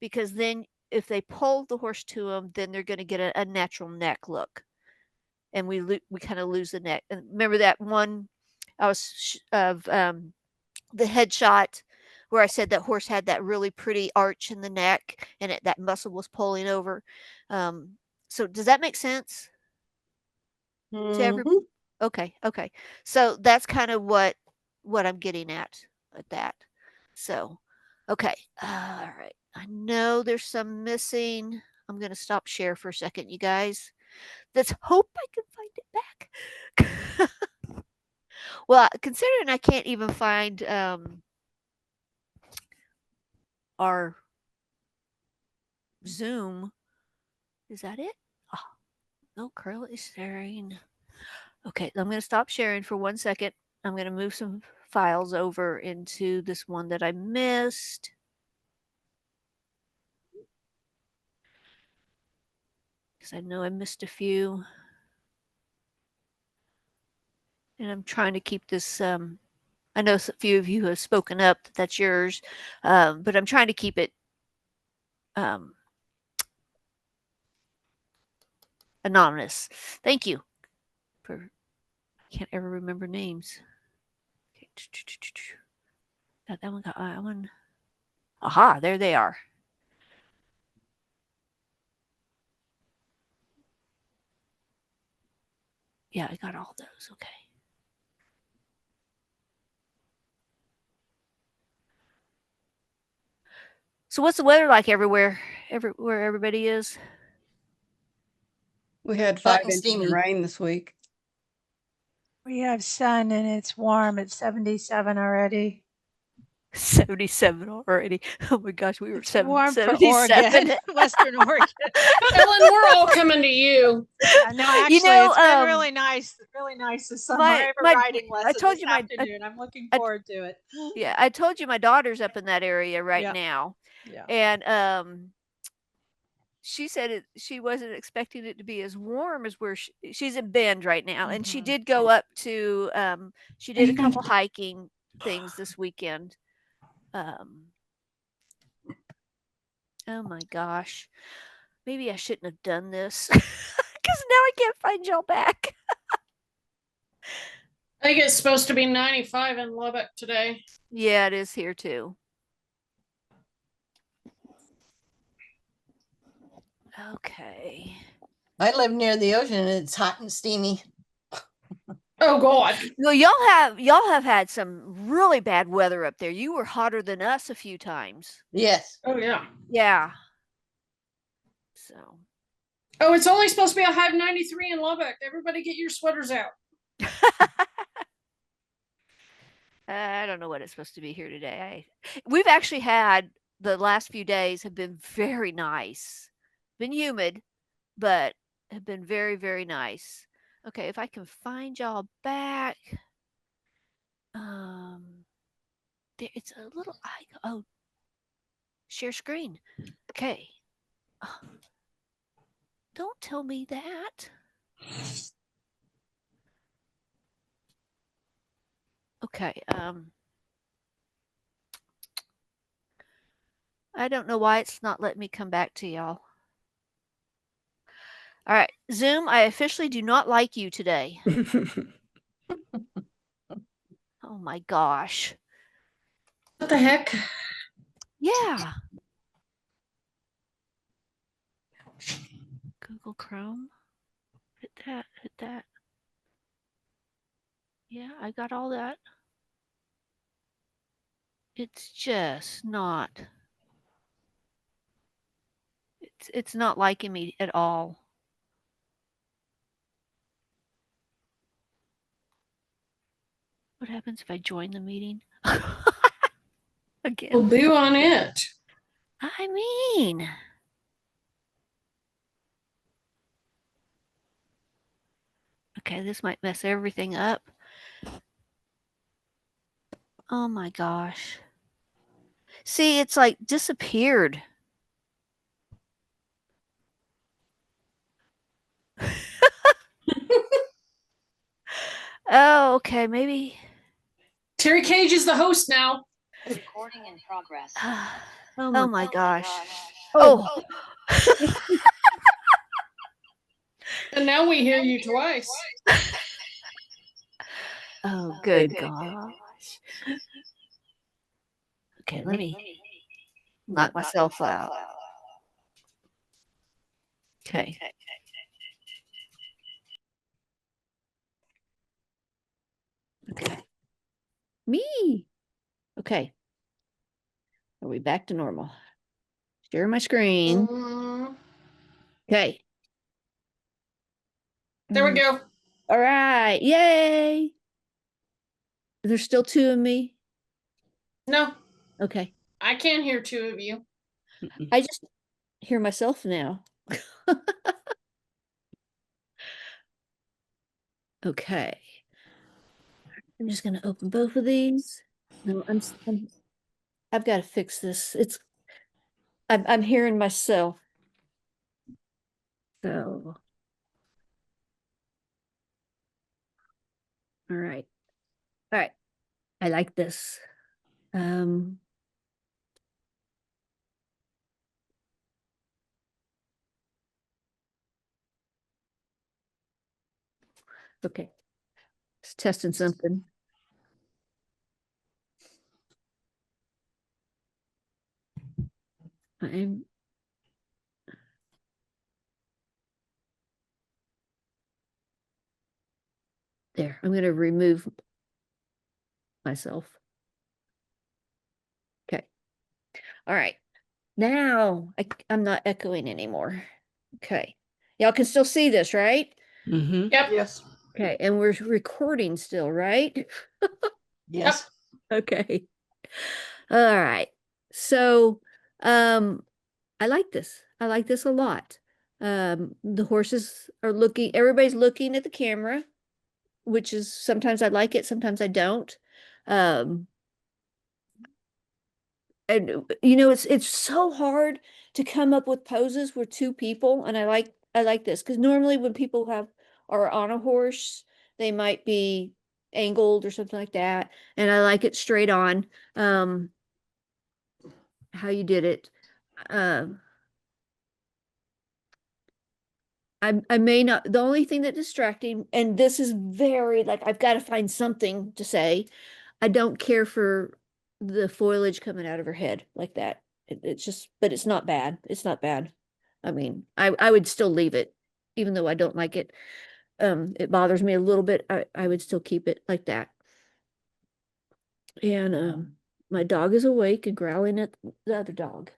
because then if they pull the horse to them, then they're going to get a natural neck look, and we kind of lose the neck. And remember that one I was of the headshot where I said that horse had that really pretty arch in the neck, and that muscle was pulling over. So does that make sense to everybody? Okay. So that's kind of what I'm getting at that. So, okay. All right. I know there's some missing. I'm going to stop share for a second, you guys. Let's hope I can find it back. Well, considering I can't even find our Zoom. Is that it? Oh, no, Curl is sharing. Okay, I'm going to stop sharing for 1 second. I'm going to move some files over into this one that I missed. Because I know I missed a few. And I'm trying to keep this. I know a few of you have spoken up that that's yours, but I'm trying to keep it anonymous. Thank you. I can't ever remember names. Okay. Got that one. Got that one. Aha, there they are. Yeah, I got all those. Okay. So what's the weather like everywhere everybody is? We had 5 inches of rain this week. We have sun and it's warm. It's 77 already. 77 already. Oh my gosh, we were warm 77. for Oregon, Western Oregon. Ellen, we're all coming to you. No, actually, it's been really nice this summer. I have a riding lesson this afternoon. I'm looking forward to it. Yeah, I told you my daughter's up in that area right now. Yeah. And she said she wasn't expecting it to be as warm as where she's in Bend right now. And she did go up to she did a couple hiking things this weekend. Oh my gosh. Maybe I shouldn't have done this, because now I can't find y'all back. I think it's supposed to be 95 in Lubbock today. Yeah, it is here too. Okay. I live near the ocean and it's hot and steamy. Oh God. Well, y'all have had some really bad weather up there. You were hotter than us a few times. Yes. Oh yeah. Yeah. So. Oh, it's only supposed to be a high of 93 in Lubbock. Everybody get your sweaters out. I don't know what it's supposed to be here today. We've actually had the last few days have been very nice. Been humid, but have been very, very nice. Okay, if I can find y'all back. There, it's a little oh, share screen. Okay. Don't tell me that. Okay, I don't know why it's not letting me come back to y'all. All right, Zoom, I officially do not like you today. Oh my gosh. What the heck? Yeah. Google Chrome. Hit that, hit that. Yeah, I got all that. It's just not. It's not liking me at all. What happens if I join the meeting? Again. Well, boo on it. I mean. Okay, this might mess everything up. Oh my gosh. See, it's like disappeared. Oh, okay, maybe. Terry Cage is the host now. Recording in progress. Oh my gosh. Oh. And now we hear you twice. Oh, good gosh. Okay, let me knock myself out. Okay. Okay. Me. Okay. Are we back to normal? Share my screen. Okay. There we go. All right. Yay. There's still two of me. No, Okay. I can't hear two of you. I just hear myself now. Okay. I'm just going to open both of these. No, I've got to fix this. I'm hearing myself. So. All right. All right. I like this. Okay. Just testing something. I'm there. I'm going to remove myself. Okay. All right. Now I'm not echoing anymore. Okay. Y'all can still see this, right? Mm-hmm. Yep. Yes. Okay. And we're recording still, right? Yes. Okay. All right. So, I like this. I like this a lot. The horses are looking, everybody's looking at the camera, which is sometimes I like it, sometimes I don't. And you know, it's so hard to come up with poses with two people, and I like this because normally when people are on a horse, they might be angled or something like that, and I like it straight on. How you did it. I may not, the only thing that distracting, and this is very, like, I've got to find something to say. I don't care for the foliage coming out of her head like that. It's just, but it's not bad. It's not bad. I mean, I would still leave it, even though I don't like it. It bothers me a little bit. I would still keep it like that. And my dog is awake and growling at the other dog.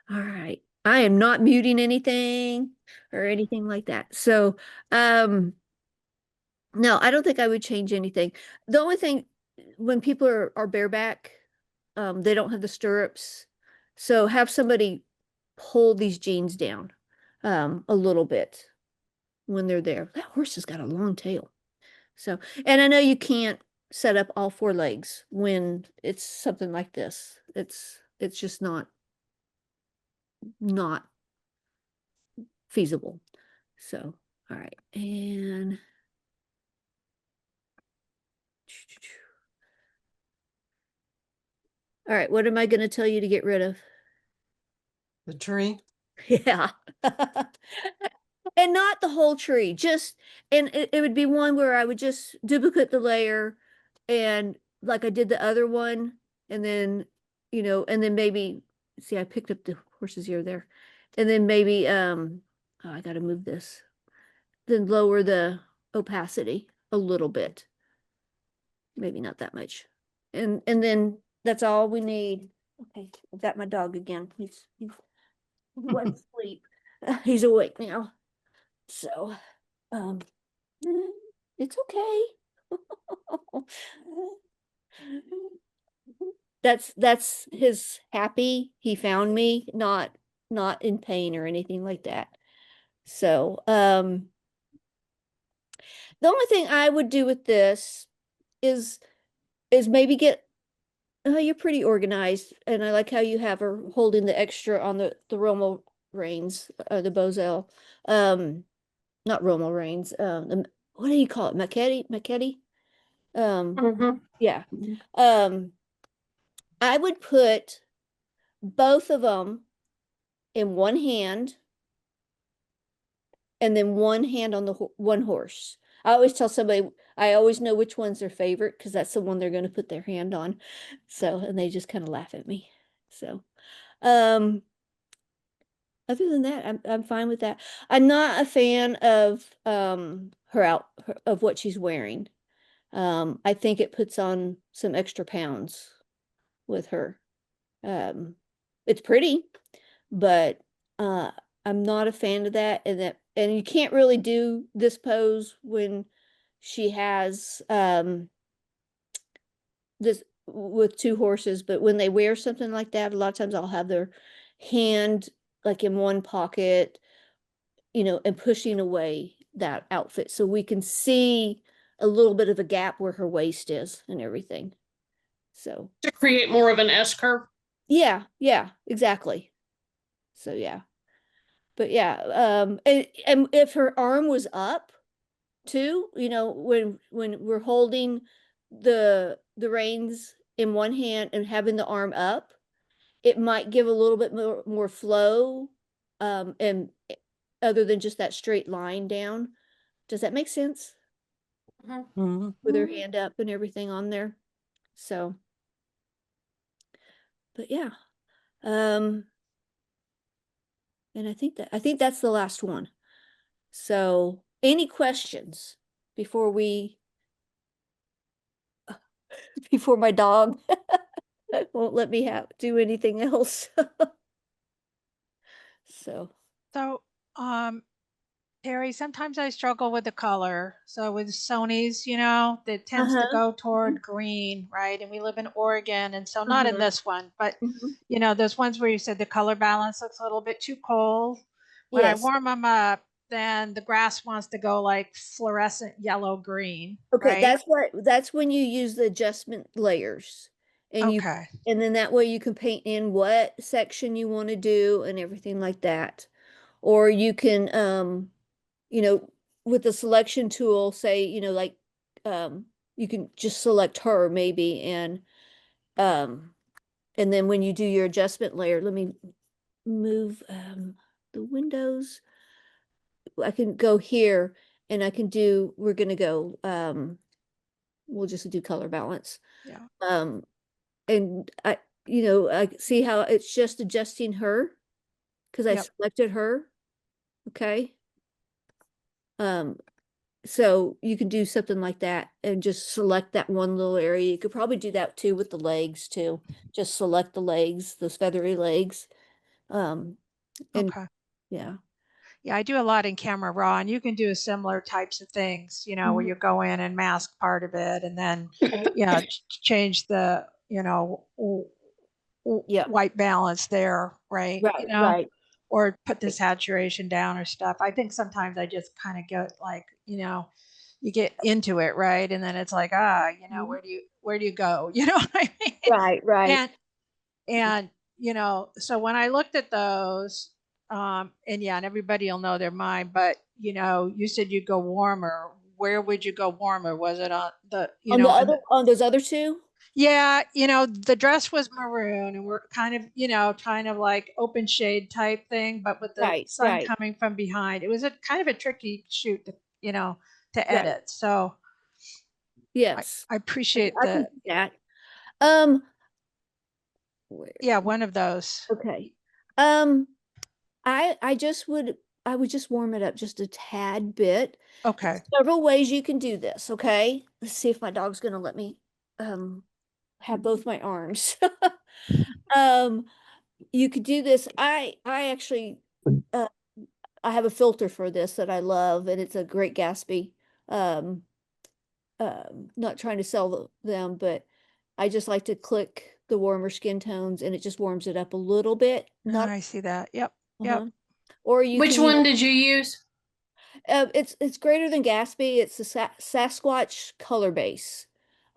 All right. I am not muting anything or anything like that. So, no, I don't think I would change anything. The only thing, when people are bareback, they don't have the stirrups. So have somebody pull these jeans down a little bit when they're there. That horse has got a long tail. So, and I know you can't set up all four legs when it's something like this. It's just not feasible. So, all right. And all right, what am I going to tell you to get rid of? The tree. Yeah. And not the whole tree, just, and it would be one where I would just duplicate the layer and like I did the other one, and then, and then maybe, see, I picked up the horse's ear there. And then maybe, oh, I got to move this. Then lower the opacity a little bit. Maybe not that much. And then that's all we need. Okay, I've got my dog again. He went to sleep. He's awake now. So, um, it's okay. That's his happy. He found me, not in pain or anything like that. So, the only thing I would do with this is maybe get, you're pretty organized, and I like how you have her holding the extra on the Romo reins, the Bozell. Not Romo reins, what do you call it? Machetti? Yeah. I would put both of them in one hand and then one hand on the one horse. I always tell somebody, I always know which one's their favorite because that's the one they're going to put their hand on. So, and they just kind of laugh at me. So, other than that, I'm fine with that. I'm not a fan of of what she's wearing. I think it puts on some extra pounds with her. It's pretty, but I'm not a fan of that. And you can't really do this pose when she has this with two horses, but when they wear something like that, a lot of times I'll have their hand like in one pocket, and pushing away that outfit so we can see a little bit of a gap where her waist is and everything. So to create more of an S curve. yeah, exactly. So yeah. But yeah, and if her arm was up too, when we're holding the reins in one hand and having the arm up, it might give a little bit more flow, and other than just that straight line down. Does that make sense? With her hand up and everything on there. So, but yeah. And I think that's the last one. So, any questions before before my dog won't let me do anything else? So, So, Terry, sometimes I struggle with the color. So with Sony's, that tends to go toward green, right? And we live in Oregon, and so not in this one, but those ones where you said the color balance looks a little bit too cold. When I warm them up, then the grass wants to go like fluorescent yellow green. Okay, right? that's when you use the adjustment layers. And Okay. and then that way you can paint in what section you want to do and everything like that. Or you can with the selection tool, say, like you can just select her maybe, and then when you do your adjustment layer, let me move the windows. I can go here and I can do, we're gonna go, we'll just do color balance. Yeah. And I, I see how it's just adjusting her because I Yep. selected her. Okay. So you can do something like that and just select that one little area. You could probably do that too with the legs too. Just select the legs, those feathery legs. And Okay. yeah. Yeah, I do a lot in Camera Raw, and you can do similar types of things, where Mhm. you go in and mask part of it, and then, change the, Yeah. white balance there, right? Right, right. Or put the saturation down or stuff. I think sometimes I just kind of get like, you get into it, right? And then it's like, Mhm. where do you go? You know what I mean? Right, right. And so when I looked at those, and everybody will know they're mine, but you said you'd go warmer. Where would you go warmer? Was it on the, On the other, on those other two? yeah, the dress was maroon and we're kind of like open shade type thing, but with the Right, sun right. coming from behind. It was a kind of a tricky shoot to, to Right. edit. So Yes. I appreciate I can the, do that. Where? yeah, one of those. Okay. I would just warm it up just a tad bit. Okay. Several ways you can do this, okay? Let's see if my dog's gonna let me have both my arms. Um, you could do this. I actually uh I have a filter for this that I love, and it's a Great Gatsby. Um, Not trying to sell them, but I just like to click the warmer skin tones, and it just warms it up a little bit. Not I see that. Yep. Yep. uh-huh. Or you Which can one did you use? it's greater than Gatsby. It's the Sasquatch color base.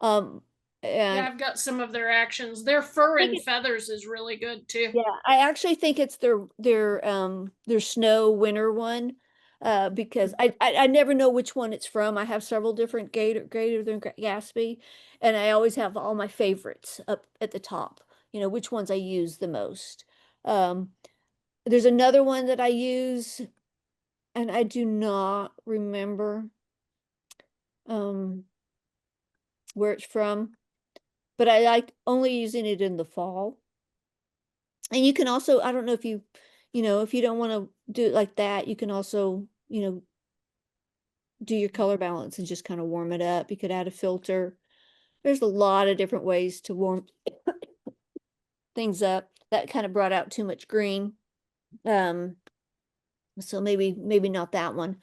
Um, Yeah, and I've got some of their actions. Their fur I think and feathers is really good too. yeah, I actually think it's their snow winter one. Because I never know which one it's from. I have several different greater than Gatsby, and I always have all my favorites up at the top. Which ones I use the most. Um, there's another one that I use, and I do not remember where it's from, but I like only using it in the fall. And you can also, I don't know if if you don't want to do it like that, you can also, do your color balance and just kind of warm it up. You could add a filter. There's a lot of different ways to warm things up. That kind of brought out too much green. So maybe not that one.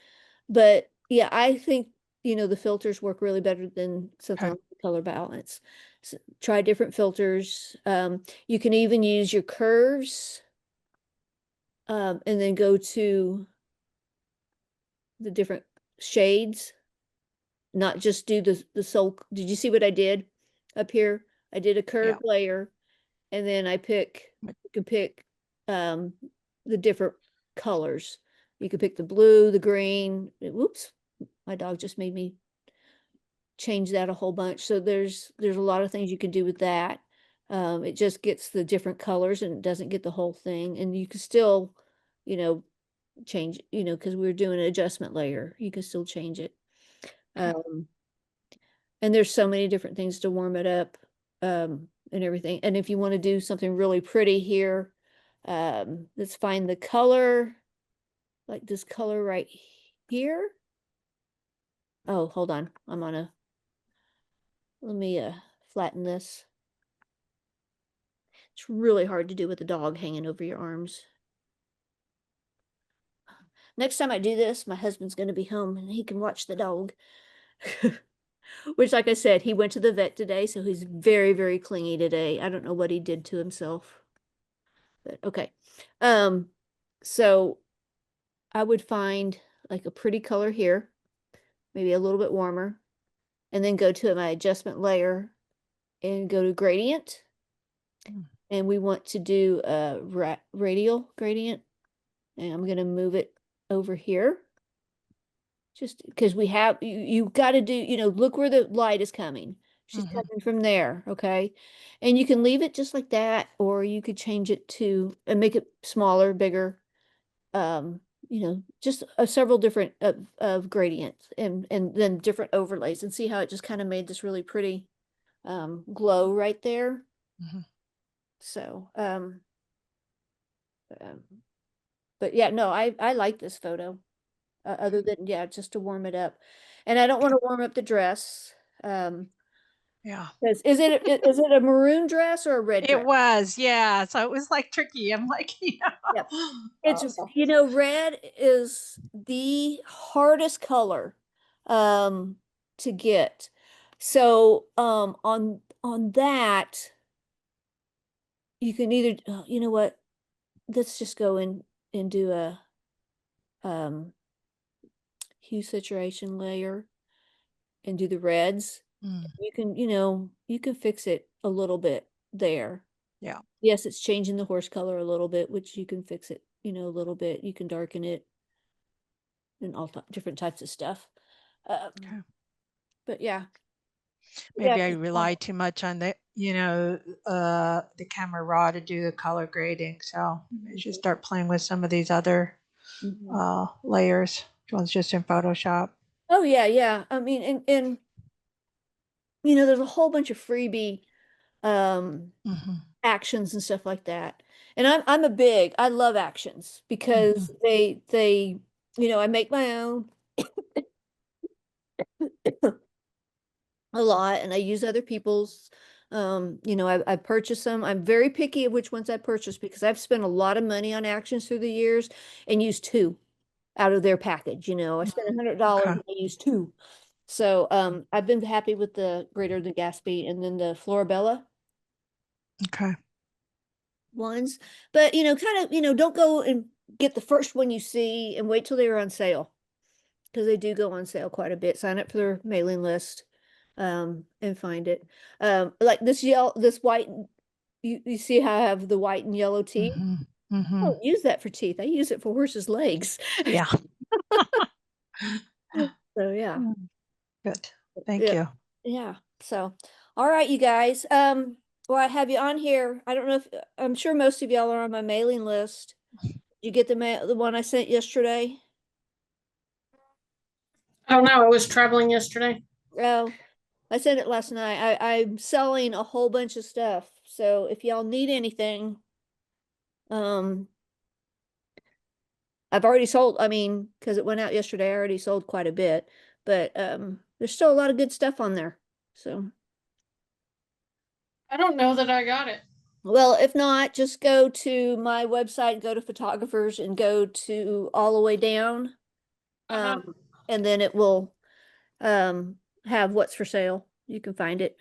But yeah, I think, the filters work really better than something Okay. like the color balance. So try different filters. You can even use your curves, and then go to the different shades, not just do the sole. Did you see what I did up here? I did a curved layer, and then you can pick um the different colors. You can pick the blue, the green. Whoops, my dog just made me change that a whole bunch. So there's a lot of things you can do with that. It just gets the different colors and it doesn't get the whole thing. And you can still, you know, change, because we're doing an adjustment layer. You can still change it. Okay. And there's so many different things to warm it up, and everything. And if you want to do something really pretty here, let's find the color, like this color right here. Oh, hold on. Let me flatten this. It's really hard to do with the dog hanging over your arms. Next time I do this, my husband's going to be home and he can watch the dog. Which, like I said, he went to the vet today, so he's very, very clingy today. I don't know what he did to himself. But okay. So I would find like a pretty color here, maybe a little bit warmer, and then go to my adjustment layer and go to gradient. And we want to do a radial gradient. And I'm going to move it over here. Just because you got to do, look where the light is coming. She's coming from there, okay? And you can leave it just like that, or you could change it to and make it smaller, bigger. just several different of gradients and then different overlays, and see how it just kind of made this really pretty glow right there. Mhm. So but yeah, no, I like this photo, other than, yeah, just to warm it up. And I don't want to warm up the dress. Yeah. Is it a maroon dress or a red It dress? was, yeah. So it was like tricky. I'm like, Yep. oh, It's, so- red is the hardest color to get. So on that, you can either, you know what, let's just go in and do a hue saturation layer and do the reds. Mm, You can, you can fix it a little bit there. yeah. Yes, it's changing the horse color a little bit, which you can fix it, a little bit. You can darken it and all different types of stuff. Okay. But yeah. Maybe I just rely too much on the, the camera raw to do the color grading. So I should start playing with some of these other Mhm. layers. One's just in Photoshop. Oh yeah, yeah. I mean, and there's a whole bunch of freebie Mm-hmm. actions and stuff like that. And I love actions because they I make my own a lot, and I use other people's. I purchase them. I'm very picky of which ones I purchase because I've spent a lot of money on actions through the years and used two out of their package. I spent $100 Okay. and I used two. So I've been happy with the Greater than Gatsby and then the Florabella Okay. ones. But kind of, don't go and get the first one you see and wait till they're on sale, because they do go on sale quite a bit. Sign up for their mailing list and find it. Like this white, you see how I have the white and yellow teeth? Mm-hmm. I Mm-hmm. don't use that for teeth. I use it for horses' legs. Yeah. So yeah. Good. Thank Yeah. you. Yeah. So, all right, you guys. Well, I have you on here. I don't know if I'm sure most of y'all are on my mailing list. You get the one I sent yesterday? I don't know. I was traveling yesterday. Oh, I sent it last night. I'm selling a whole bunch of stuff. So if y'all need anything, um, I've already sold, I mean, because it went out yesterday, I already sold quite a bit, but there's still a lot of good stuff on there. So, I don't know that I got it. well, if not, just go to my website, go to photographers and go to all the way down. Uh-huh. And then it will have what's for sale. You can find it.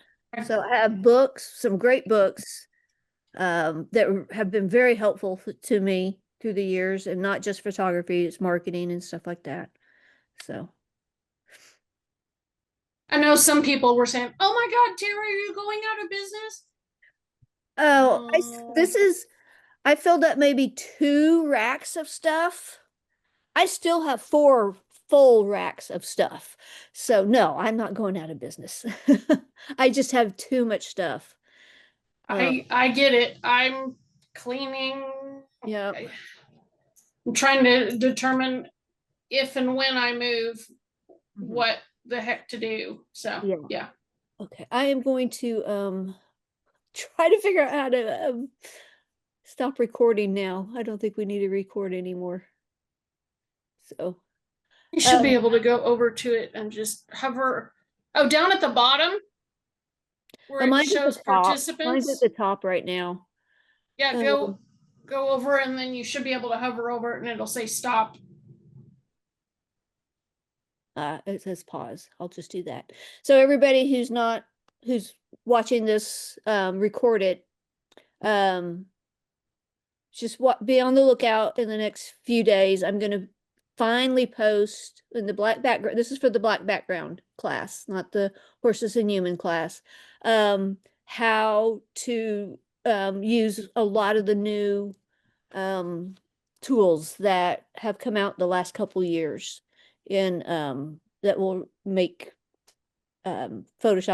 So I have books, some great books that have been very helpful to me through the years, and not just photography, it's marketing and stuff like that. So, I know some people were saying, "Oh my God, Tara, are you going out of business?" oh, No. I filled up maybe 2 racks of stuff. I still have 4 full racks of stuff. So no, I'm not going out of business. I just have too much stuff. I get it. I'm cleaning. Yeah. I'm trying to determine if and when I move what the heck to do. So yeah. Okay. I am going to try to figure out how to stop recording now. I don't think we need to record anymore. So You should be able to go over to it and just hover. Oh, down at the bottom where it mine's at the shows top. Mine's at participants. the top right now. Yeah, go over and then you should be able to hover over it and it'll say stop. It says pause. I'll just do that. So everybody who's watching this recorded, just be on the lookout in the next few days. I'm going to finally post in the black background. This is for the black background class, not the horses and human class. How to use a lot of the new tools that have come out the last couple years in that will make Photoshop